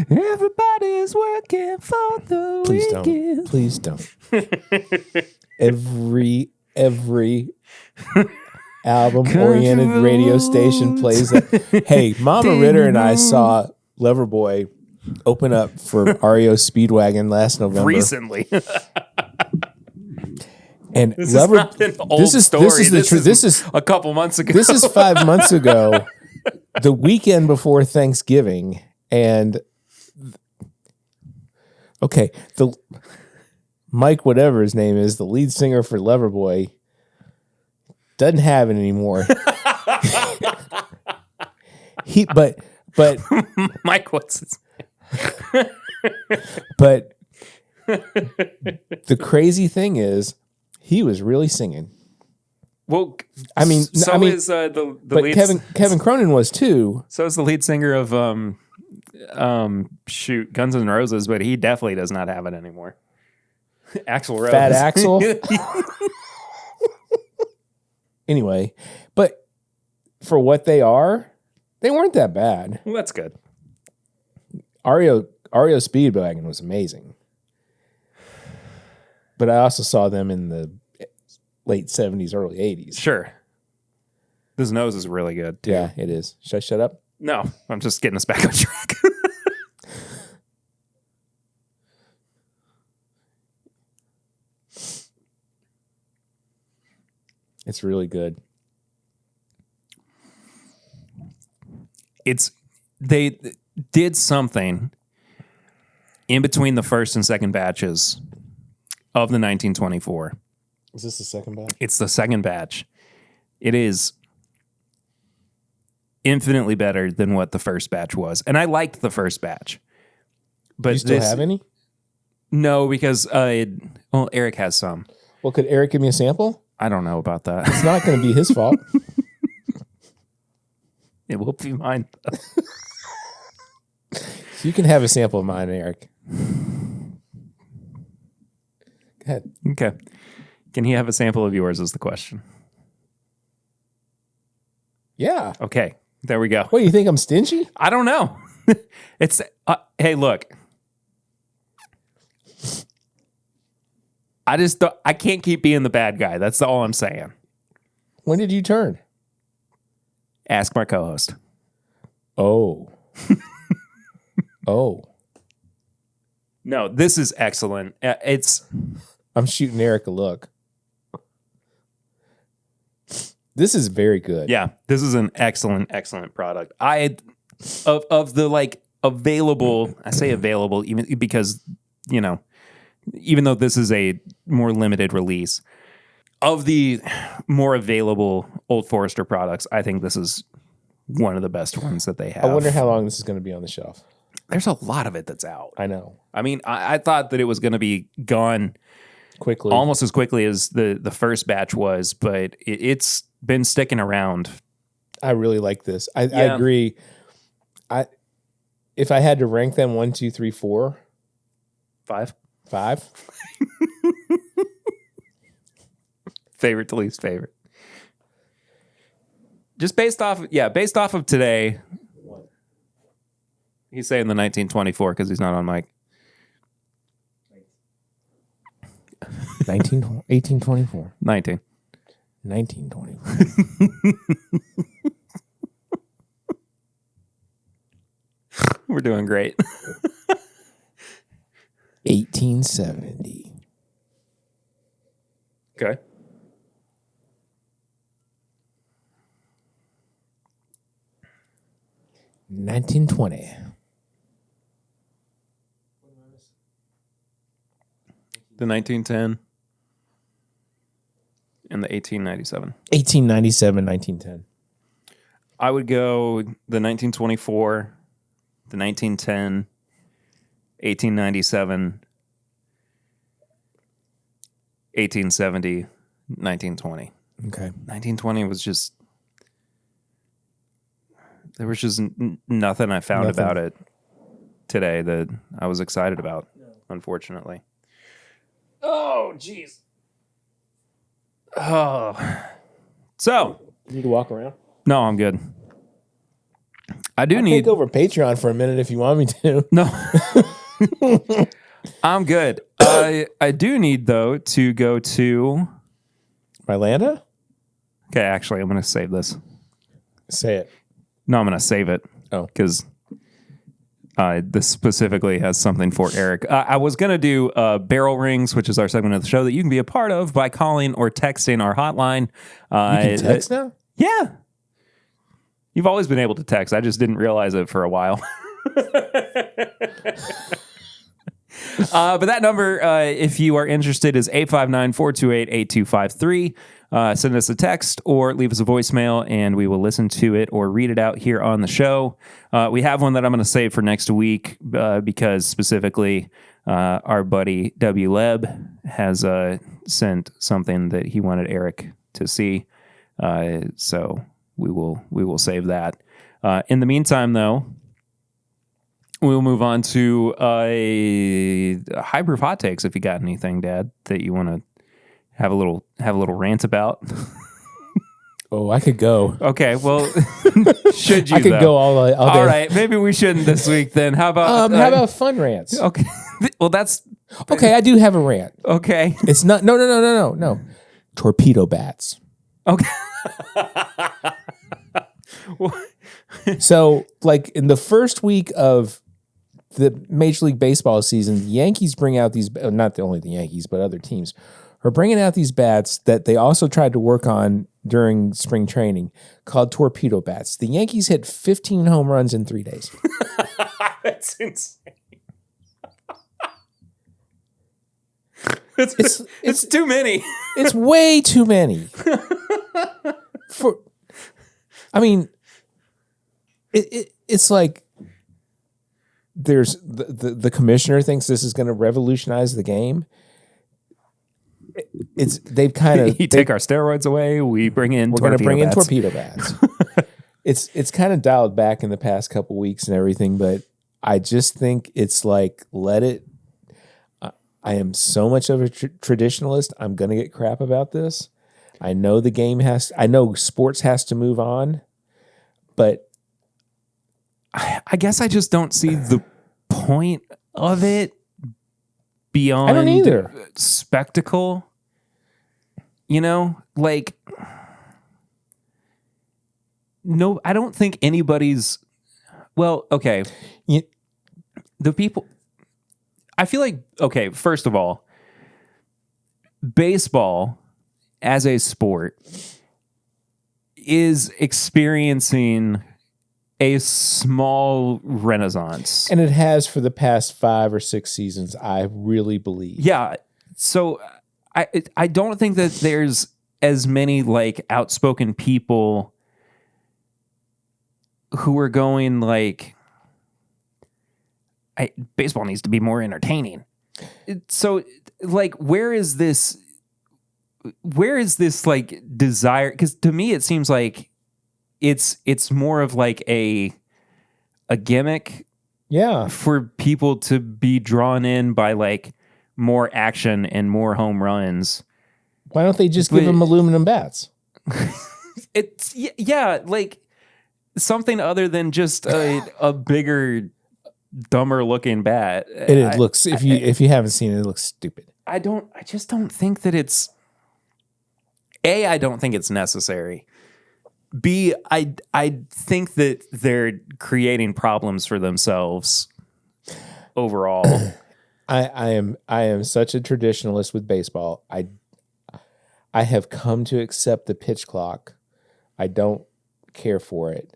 Everybody's working for the weekend. Please don't. Every album-oriented radio station plays that. Hey, Mama Ritter and I saw Loverboy open up for REO Speedwagon last November. Recently. And This is not an old story. This is a couple months ago. This is 5 months ago, the weekend before Thanksgiving. And okay, the Mike, whatever his name is, the lead singer for Loverboy, doesn't have it anymore. But Mike, what's his but the crazy thing is, he was really singing. Well, is the but lead, Kevin Cronin was too. So is the lead singer of Guns N' Roses, but he definitely does not have it anymore. Axl Rose. Fat Axel. Anyway, but for what they are, they weren't that bad. Well, that's good. REO Speedwagon was amazing. But I also saw them in the late 70s, early 80s. Sure. This nose is really good, too. Yeah, it is. Should I shut up? No, I'm just getting us back on track. It's really good. They did something in between the first and second batches of the 1924. Is this the second batch? It's the second batch. It is infinitely better than what the first batch was. And I liked the first batch. But Do you still have any? No, because Eric has some. Well, could Eric give me a sample? I don't know about that. It's not going to be his fault. It will be mine. So you can have a sample of mine, Eric. Go ahead. Okay. Can he have a sample of yours is the question. Yeah. Okay. There we go. What, you think I'm stingy? I don't know. It's hey, look. I can't keep being the bad guy. That's all I'm saying. When did you turn? Ask my co-host. Oh. Oh. No, this is excellent. I'm shooting Eric a look. This is very good. Yeah, this is an excellent product. Of the available, I say available even because, even though this is a more limited release, of the more available Old Forester products, I think this is one of the best ones that they have. I wonder how long this is going to be on the shelf. There's a lot of it that's out. I know. I mean, I thought that it was going to be gone Quickly. almost as quickly as the first batch was, but it's been sticking around. I really like this. I agree. If I had to rank them 1, 2, 3, 4, 5. Favorite to least favorite. Just based off of today. He's saying the 1924 because he's not on mic. 1824. 19. 1924. We're doing great. 1870. Okay. $19.20. The 1910 and the 1897. 1897, 1910. I would go the 1924, the 1910, 1897, 1870, 1920. Okay. 1920 was just... There was just nothing I found about it today that I was excited about, unfortunately. Oh, jeez. Oh. So. You need to walk around? No, I'm good. I'll take over Patreon for a minute if you want me to. No. I'm good. I do need, though, to go to... Mylanda? Okay, actually, I'm going to save this. Say it. No, I'm going to save it. Oh. Because this specifically has something for Eric. I was going to do Barrel Rings, which is our segment of the show that you can be a part of by calling or texting our hotline. You can text now? Yeah. You've always been able to text. I just didn't realize it for a while. But that number, if you are interested, is 859-428-8253. Send us a text or leave us a voicemail, and we will listen to it or read it out here on the show. We have one that I'm going to save for next week because specifically our buddy W. Leb has sent something that he wanted Eric to see. So we will save that. In the meantime, though, we'll move on to high proof hot takes. If you got anything, Dad, that you want to have a little rant about. Oh, I could go. Okay, well, should you? I could though? go all day. All right, maybe we shouldn't this week then. How about fun rants? Okay, well that's okay. I do have a rant. Okay, it's not. No. Torpedo bats. Okay. So, like in the first week of the Major League Baseball season, the Yankees bring out these. Not only the Yankees, but other teams are bringing out these bats that they also tried to work on during spring training, called torpedo bats. The Yankees hit 15 home runs in 3 days. That's insane. It's too many. It's way too many. It's like there's the commissioner thinks this is going to revolutionize the game. They've kind of take our steroids away. We're going to bring in torpedo bats. It's kind of dialed back in the past couple weeks and everything, but I just think it's like let it. I am so much of a traditionalist. I'm going to get crap about this. I know the game I know sports has to move on, but I guess I just don't see the point of it beyond I don't either. Spectacle. You know, like, no, I don't think anybody's, well, okay. The people, I feel like, okay, first of all, baseball as a sport is experiencing a small renaissance. And it has for the past 5 or 6 seasons, I really believe. Yeah. So I don't think that there's as many like outspoken people who are going like, baseball needs to be more entertaining. So like, where is this like desire? Because to me, it seems like it's more of like a gimmick. Yeah. For people to be drawn in by like more action and more home runs. Why don't they just give them aluminum bats? It's like something other than just a bigger, dumber looking bat. And it looks if you haven't seen it, it looks stupid. I just don't think that it's I don't think it's necessary. B, I think that they're creating problems for themselves overall. I am such a traditionalist with baseball. I have come to accept the pitch clock. I don't care for it.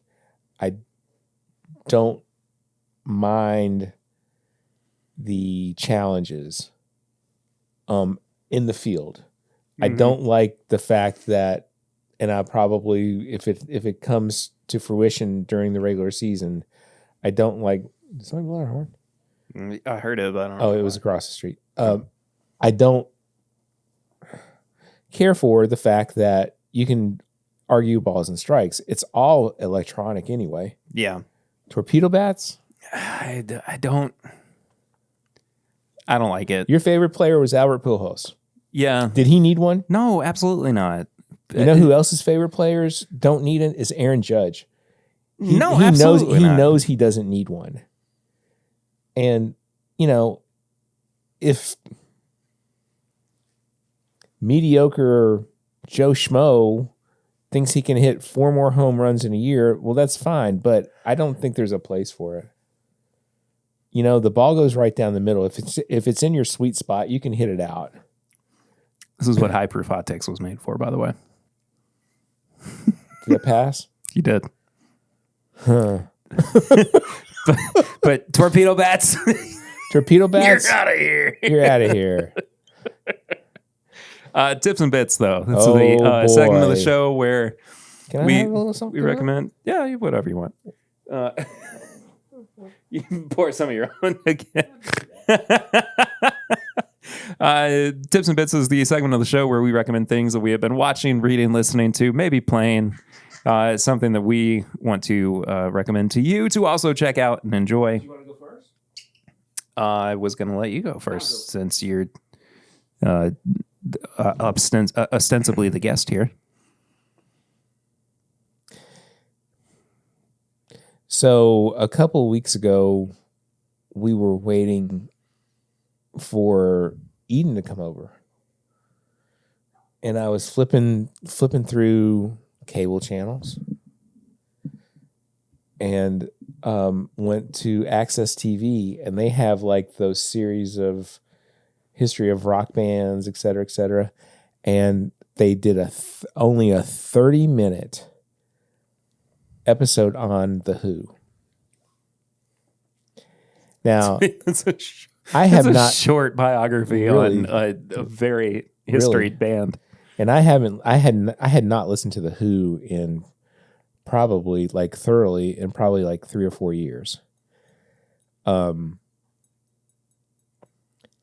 I don't mind the challenges. in the field. I don't like the fact that, and I probably, if it comes to fruition during the regular season, I don't like. Did somebody blow our horn? I heard it, but I don't know. Oh, it was across the street. I don't care for the fact that you can argue balls and strikes. It's all electronic anyway. Yeah. Torpedo bats? I don't like it. Your favorite player was Albert Pujols. Yeah. Did he need one? No, absolutely not. You know who else's favorite players don't need it? Is Aaron Judge. He absolutely not. knows he doesn't need one. And, if mediocre Joe Schmo thinks he can hit 4 more home runs in a year, well, that's fine. But I don't think there's a place for it. The ball goes right down the middle. If it's in your sweet spot, you can hit it out. This is what high proof hot takes was made for, by the way. Did it pass? You did. Huh. but torpedo bats. Torpedo bats? You're out of here. You're out of here. Tips and bits, though. This Oh, is the segment of the boy. show where Can I we have a little something? we recommend. Yeah, whatever you want. You can pour some of your own again. Tips and Bits is the segment of the show where we recommend things that we have been watching, reading, listening to, maybe playing. Something that we want to recommend to you to also check out and enjoy. Do you want to go first? I was going to let you go first since you're ostensibly the guest here. So a couple weeks ago, we were waiting for Eden to come over, and I was flipping through cable channels, and went to Access TV, and they have like those series of history of rock bands, et cetera, and they did only a 30-minute episode on The Who. Now, I have not short biography Really? on a very historied band, and I had not listened to The Who in probably like thoroughly in probably like 3 or 4 years. And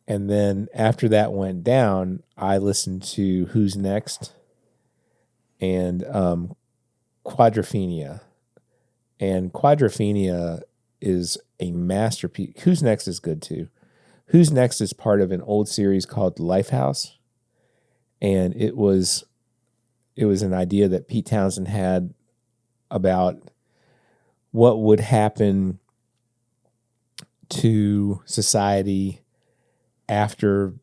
then after that went down, I listened to Who's Next and Quadrophenia. And Quadrophenia is a masterpiece. Who's Next is good too. Who's Next is part of an old series called Lifehouse. And it was an idea that Pete Townsend had about what would happen to society after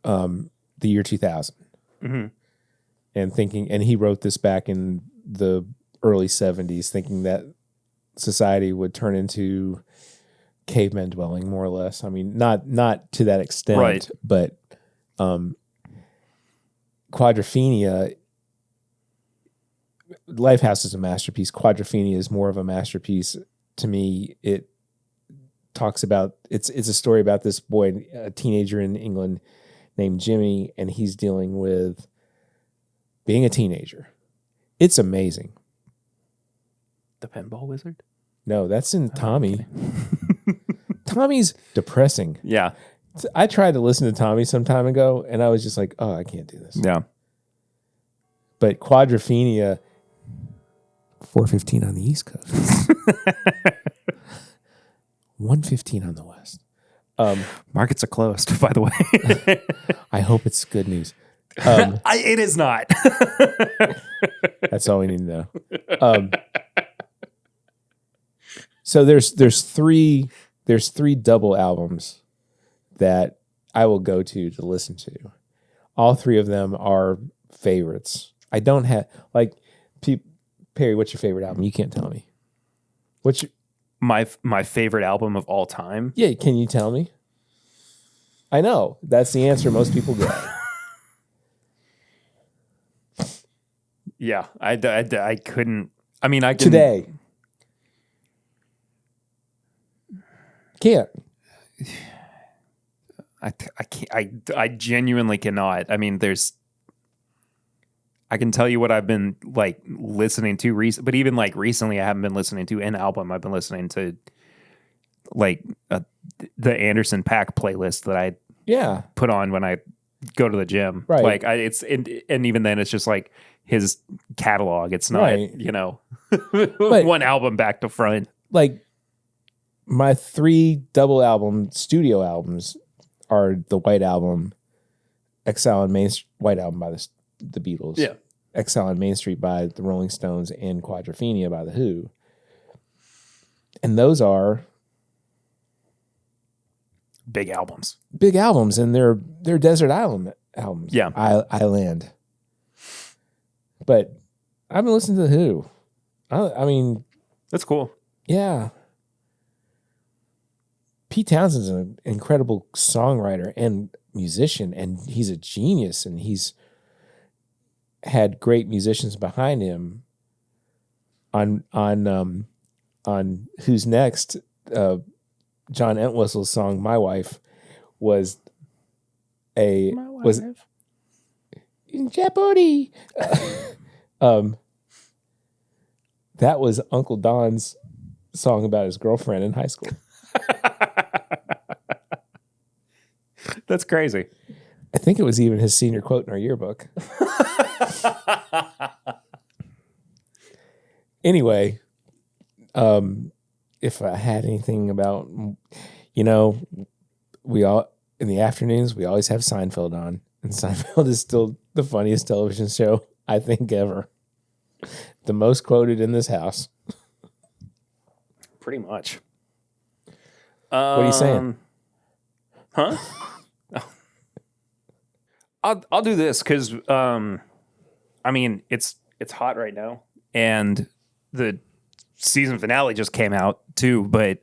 the year 2000. Mm-hmm. And he wrote this back in the early 70s, thinking that society would turn into cavemen dwelling, more or less. I mean, not to that extent, right? But Quadrophenia, Lifehouse is a masterpiece. Quadrophenia is more of a masterpiece to me. It talks about it's a story about this boy, a teenager in England named Jimmy, and he's dealing with being a teenager. It's amazing. The Pinball Wizard? No, that's in Tommy. Tommy's depressing. Yeah. I tried to listen to Tommy some time ago, and I was just like, oh, I can't do this. Yeah. But Quadrophenia, 4:15 on the East Coast. 1:15 on the West. Markets are closed, by the way. I hope it's good news. It is not. That's all we need to know. So there's three double albums that I will go to listen to. All 3 of them are favorites. I don't have Perry. What's your favorite album? You can't tell me. What's my favorite album of all time? Yeah, can you tell me? I know that's the answer most people get. Yeah, I couldn't. I mean, I can, today. Can't. I genuinely cannot. I mean, I can tell you what I've been like listening to but even like recently, I haven't been listening to an album. I've been listening to like the Anderson .Paak playlist that I put on when I go to the gym. Right. Like and even then, it's just like his catalog. It's not one album back to front. Like my 3 double album studio albums are the White Album, Exile on Main Street, White Album by the Beatles. Yeah. Exile on Main Street by the Rolling Stones and Quadrophenia by the Who. And those are big albums, and they're desert island albums. Yeah. Island. But I've been listening to the Who. I mean, that's cool. Yeah. Pete Townshend's an incredible songwriter and musician, and he's a genius, and he's had great musicians behind him. On Who's Next, John Entwistle's song "My Wife" was in jeopardy. That was Uncle Don's song about his girlfriend in high school. That's crazy. I think it was even his senior quote in our yearbook. Anyway, if I had anything about, we all, in the afternoons, we always have Seinfeld on. And Seinfeld is still the funniest television show, I think, ever. The most quoted in this house. Pretty much. What are you saying? Huh? I'll do this because I mean it's hot right now, and the season finale just came out too. But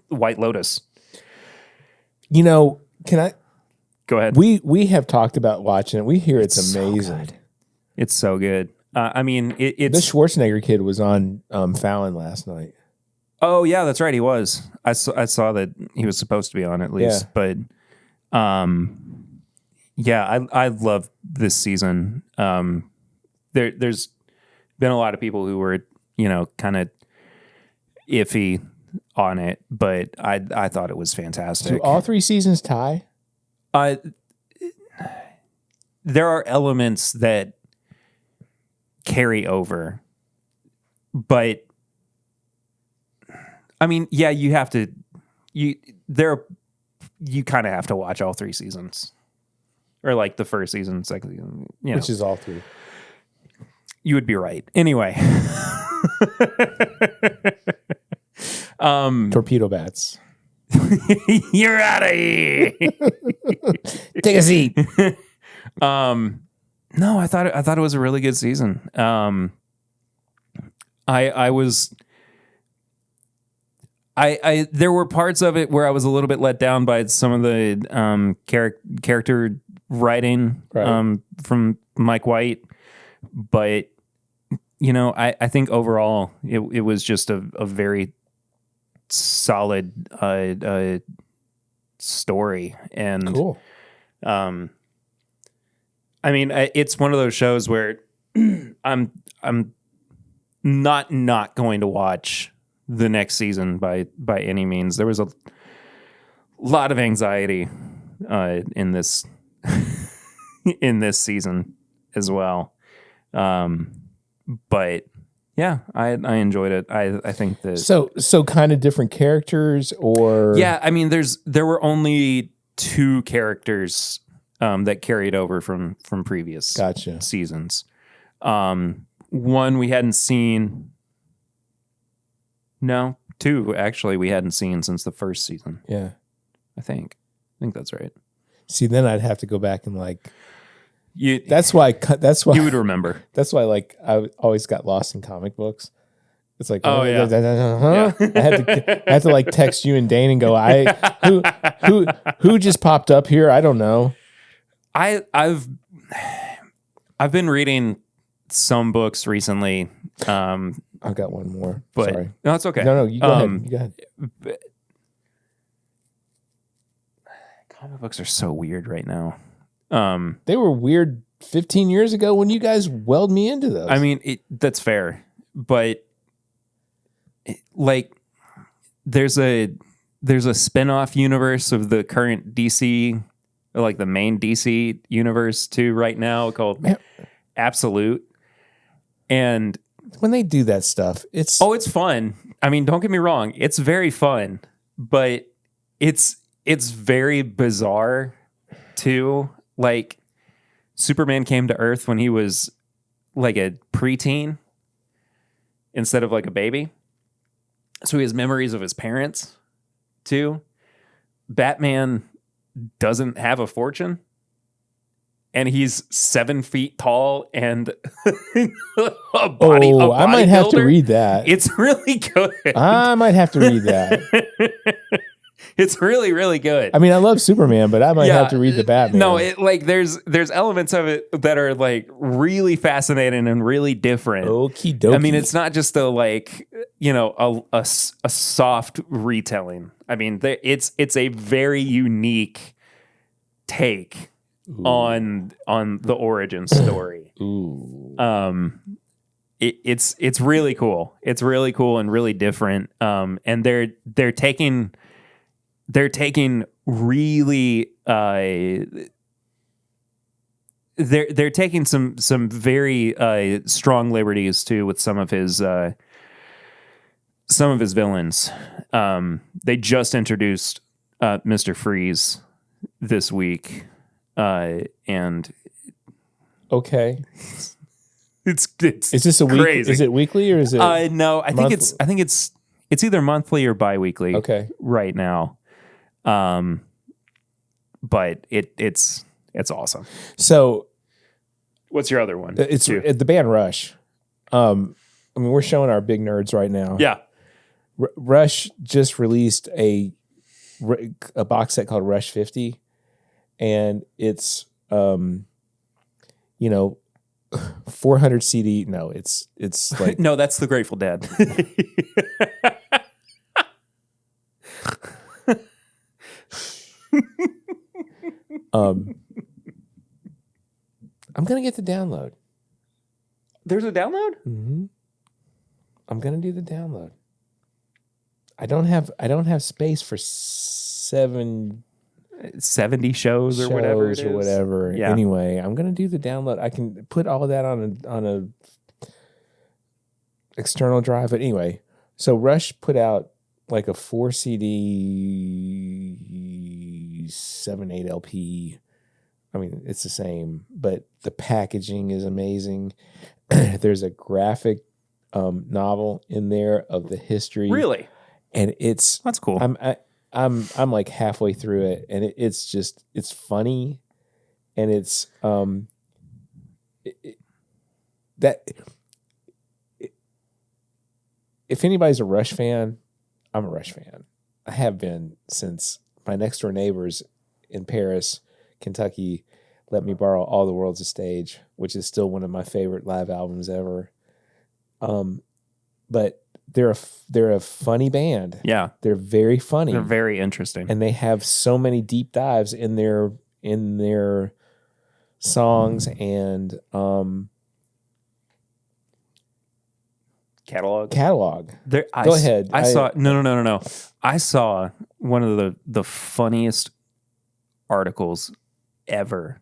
White Lotus. Can I go ahead? We have talked about watching it. We hear it's amazing. So it's so good. I mean, it's the Schwarzenegger kid was on Fallon last night. Oh yeah, that's right. He was. I saw that he was supposed to be on at least, but yeah, I love this season. There's been a lot of people who were kind of iffy on it, but I thought it was fantastic. Do all 3 seasons tie? There are elements that carry over, but I mean, yeah, you have to. You kind of have to watch all 3 seasons, or like the first season, second season, which is all 3. You would be right. Anyway, torpedo bats. You're out of here. Take a seat. No, I thought it was a really good season. There were parts of it where I was a little bit let down by some of the character writing from Mike White, but I think overall it was just a very solid story. And cool. I mean, it's one of those shows where I'm not going to watch the next season by any means. There was a lot of anxiety in this in this season as well. But yeah, I enjoyed it. I think that so kind of different characters, or yeah. I mean, there were only 2 characters that carried over from previous seasons. One we hadn't seen. No, 2 actually we hadn't seen since the first season. Yeah, I think that's right. See, then I'd have to go back and That's why you would remember. That's why I always got lost in comic books. It's like, oh yeah. Yeah. I had to text you and Dane and go, who just popped up here? I don't know. I've been reading some books recently. I've got one more. But sorry. No, it's okay. No, you go ahead. You go ahead. Comic books are so weird right now. They were weird 15 years ago when you guys welled me into those. I mean, that's fair, but like, there's a spin-off universe of the current DC, or like the main DC universe too right now called Absolute. And when they do that stuff, it's fun. I mean, don't get me wrong, it's very fun, but it's very bizarre too. Like, Superman came to Earth when he was like a preteen instead of like a baby. So he has memories of his parents too. Batman doesn't have a fortune, and he's 7 feet tall and a body. I might have to read that. It's really good. I might have to read that. It's really, really good. I mean, I love Superman, but I might have to read the Batman. No, there's elements of it that are like really fascinating and really different. Okie dokie. I mean, it's not just a like, you know, a soft retelling. I mean, it's a very unique take on the origin story. Ooh. It's really cool. It's really cool and really different. And they're taking really they're taking some very strong liberties too with some of his villains. They just introduced Mr. Freeze this week, and okay, it's is this a week? crazy. Is it weekly or is it? No, I think it's either monthly or biweekly. Okay, right now. But it's awesome. So, what's your other one? It's the band Rush. I mean, we're showing our big nerds right now. Yeah. Rush just released a box set called Rush 50, and it's 400 CD. No, it's like no, that's the Grateful Dead. I'm gonna get the download. There's a download? Mm-hmm. I'm gonna do the download. I don't have space for 70 shows or whatever it is. Or whatever. Yeah. Anyway, I'm gonna do the download. I can put all of that on a external drive. But anyway, so Rush put out like a 4 CD, 7/8 LP. I mean, it's the same, but the packaging is amazing. There's a graphic novel in there of the history. Really? And that's cool. I'm like halfway through it, and it's funny, and it's if anybody's a Rush fan, I'm a Rush fan. I have been since my next door neighbors in Paris, Kentucky, let me borrow All the World's a Stage, which is still one of my favorite live albums ever. But they're a funny band. Yeah, they're very funny. They're very interesting, and they have so many deep dives in their songs and catalog. Go ahead. I saw no. I saw one of the funniest articles ever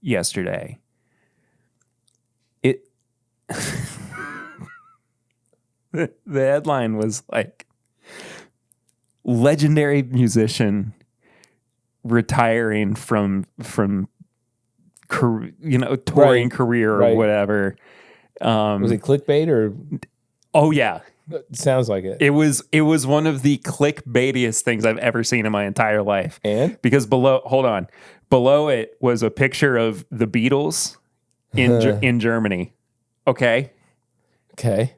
yesterday. The headline was like, legendary musician retiring from touring career or whatever. Was it clickbait or? Oh yeah. Sounds like it. It was one of the clickbaitiest things I've ever seen in my entire life. And? Because below it was a picture of the Beatles in Germany. Okay. Okay.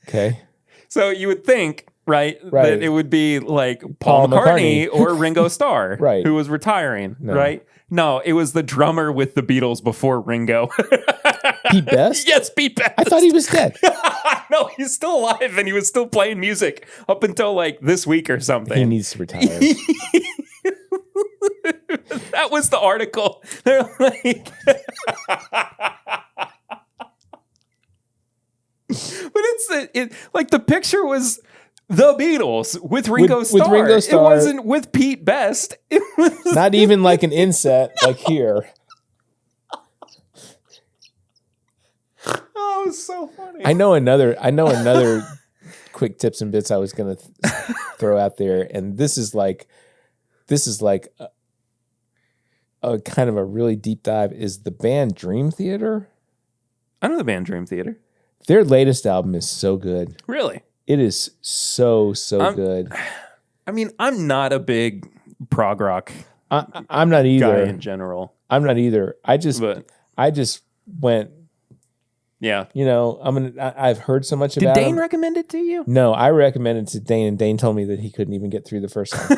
Okay. So you would think, right, that it would be like Paul McCartney or Ringo Starr, right, who was retiring, right? No, it was the drummer with the Beatles before Ringo. Pete Best? Yes, Pete Best. I thought he was dead. No, he's still alive and he was still playing music up until like this week or something. He needs to retire. That was the article. They're like, but like the picture was the Beatles with Ringo Starr. With Ringo Starr. It wasn't with Pete Best. It was Not even like an inset like here. Oh, it was so funny. I know another quick tips and bits I was going to throw out there, and this is like a kind of a really deep dive. Is the band Dream Theater? I know the band Dream Theater. Their latest album is so good. Really? It is so good. I mean, I'm not a big prog rock I'm not either. guy in general. I'm not either. I just went. Yeah. You know, I've heard so much Did about. Dane him. recommend it to you? No, I recommended it to Dane, and Dane told me that he couldn't even get through the first song.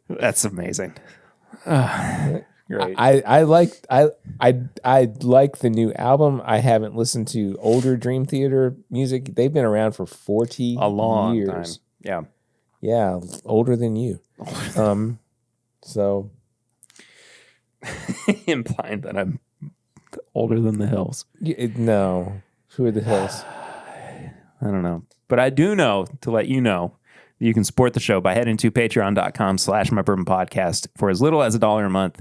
That's amazing. Great. I like the new album. I haven't listened to older Dream Theater music. They've been around for 40 A long years. time. Yeah. Yeah, older than you. So implying that I'm older than the Hills. No. Who are the Hills? I don't know. But I do know, to let you know, you can support the show by heading to patreon.com/mybourbonpodcast for as little as $1 a month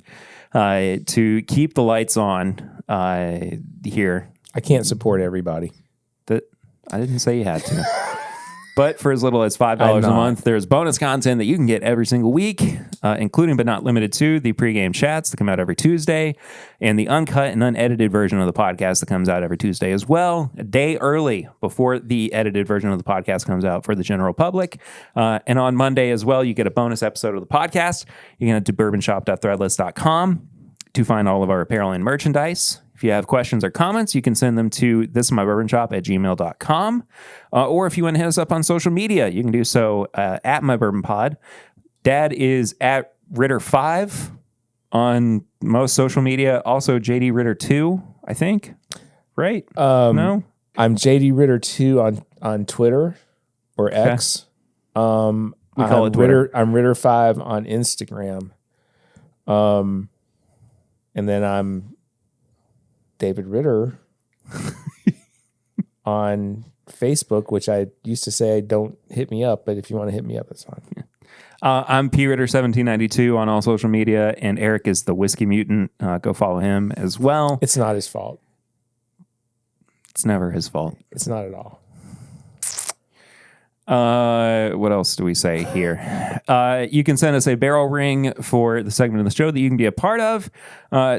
to keep the lights on here. I can't support everybody. I didn't say you had to. But for as little as $5 a month, there's bonus content that you can get every single week, including but not limited to the pregame chats that come out every Tuesday and the uncut and unedited version of the podcast that comes out every Tuesday as well, a day early before the edited version of the podcast comes out for the general public. And on Monday as well, you get a bonus episode of the podcast. You can head to bourbonshop.threadless.com to find all of our apparel and merchandise. If you have questions or comments, you can send them to thisismybourbonshop@gmail.com. Or if you want to hit us up on social media, you can do so at MyBourbonPod. Dad is at Ritter5 on most social media. Also JD Ritter2, I think. Right? No? I'm JD Ritter2 on Twitter or X. We call it Twitter. I'm Ritter5 on Instagram. And then I'm David Ritter on Facebook, which I used to say don't hit me up, but if you want to hit me up, it's fine. I'm P Ritter 1792 on all social media, and Eric is the Whiskey Mutant. Go follow him as well. It's not his fault. It's never his fault. It's not at all. What else do we say here? You can send us a barrel ring for the segment of the show that you can be a part of.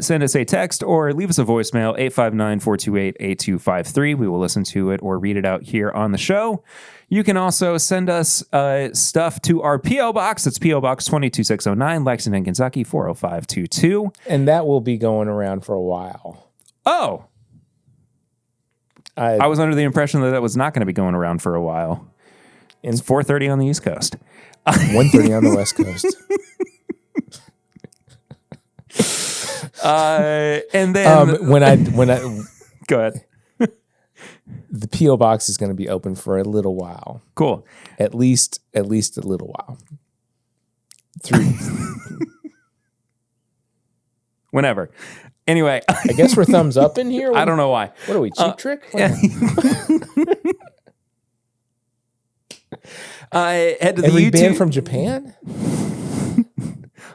Send us a text or leave us a voicemail, 859-428-8253. We will listen to it or read it out here on the show. You can also send us stuff to our P.O. Box. It's P.O. Box 22609, Lexington, Kentucky, 40522. And that will be going around for a while. Oh. I was under the impression that was not going to be going around for a while. It's 4:30 on the East Coast. 1:30 on the West Coast. And then when I go ahead. The P.O. Box is going to be open for a little while. Cool. At least a little while. Whenever. Anyway. I guess we're thumbs up in here. I don't know why. What are we, Cheap Trick? I head to the Every YouTube band from Japan.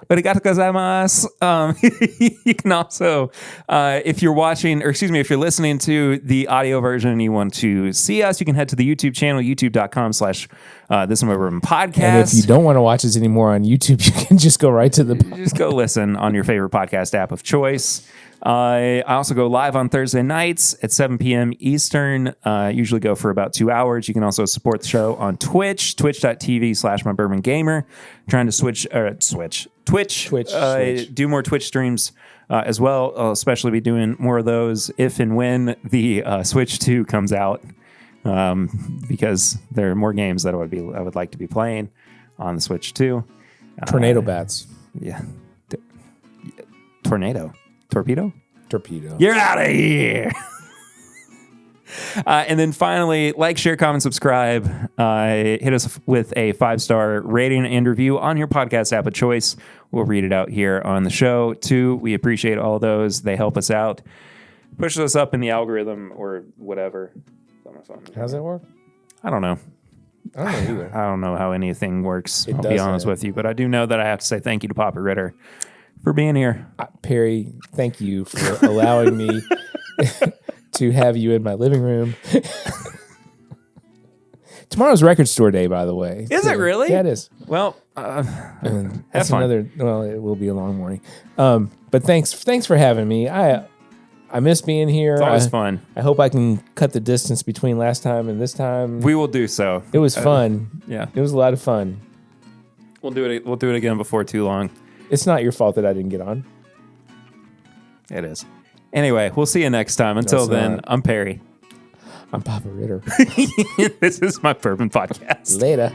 Arigato gozaimasu. You can also, if you're watching, or excuse me, if you're listening to the audio version and you want to see us, you can head to the YouTube channel, youtube.com/thisismybourbonpodcast. And if you don't want to watch us anymore on YouTube, you can just go right to the. Just go listen on your favorite podcast app of choice. I also go live on Thursday nights at 7 p.m. Eastern. Usually go for about 2 hours. You can also support the show on Twitch, twitch.tv/mybourbongamer. Trying to Twitch. Do more Twitch streams as well. I'll especially be doing more of those if and when the Switch 2 comes out, because there are more games that I would like to be playing on the Switch 2. Tornado bats. Yeah. Tornado. Torpedo? Torpedo. You're out of here. And then finally, like, share, comment, subscribe. Hit us with a 5-star rating and review on your podcast app of choice. We'll read it out here on the show, too. We appreciate all those. They help us out. Pushes us up in the algorithm or whatever. How's that work? I don't know. I don't know either. I don't know how anything works. I'll be does honest that. with you. But I do know that I have to say thank you to Papa Ritter for being here. Perry, thank you for allowing me to have you in my living room. Tomorrow's record store day, by the way. Is it really? Yeah, it is. Well, That's fun. another. Well, it will be a long morning. But thanks for having me. I miss being here. It's always fun. I hope I can cut the distance between last time and this time. We will do so. It was fun. Yeah. It was a lot of fun. We'll do it. We'll do it again before too long. It's not your fault that I didn't get on. It is. Anyway, we'll see you next time. Until then, not. I'm Perry. I'm Papa Ritter. This is my Bourbon Podcast. Later.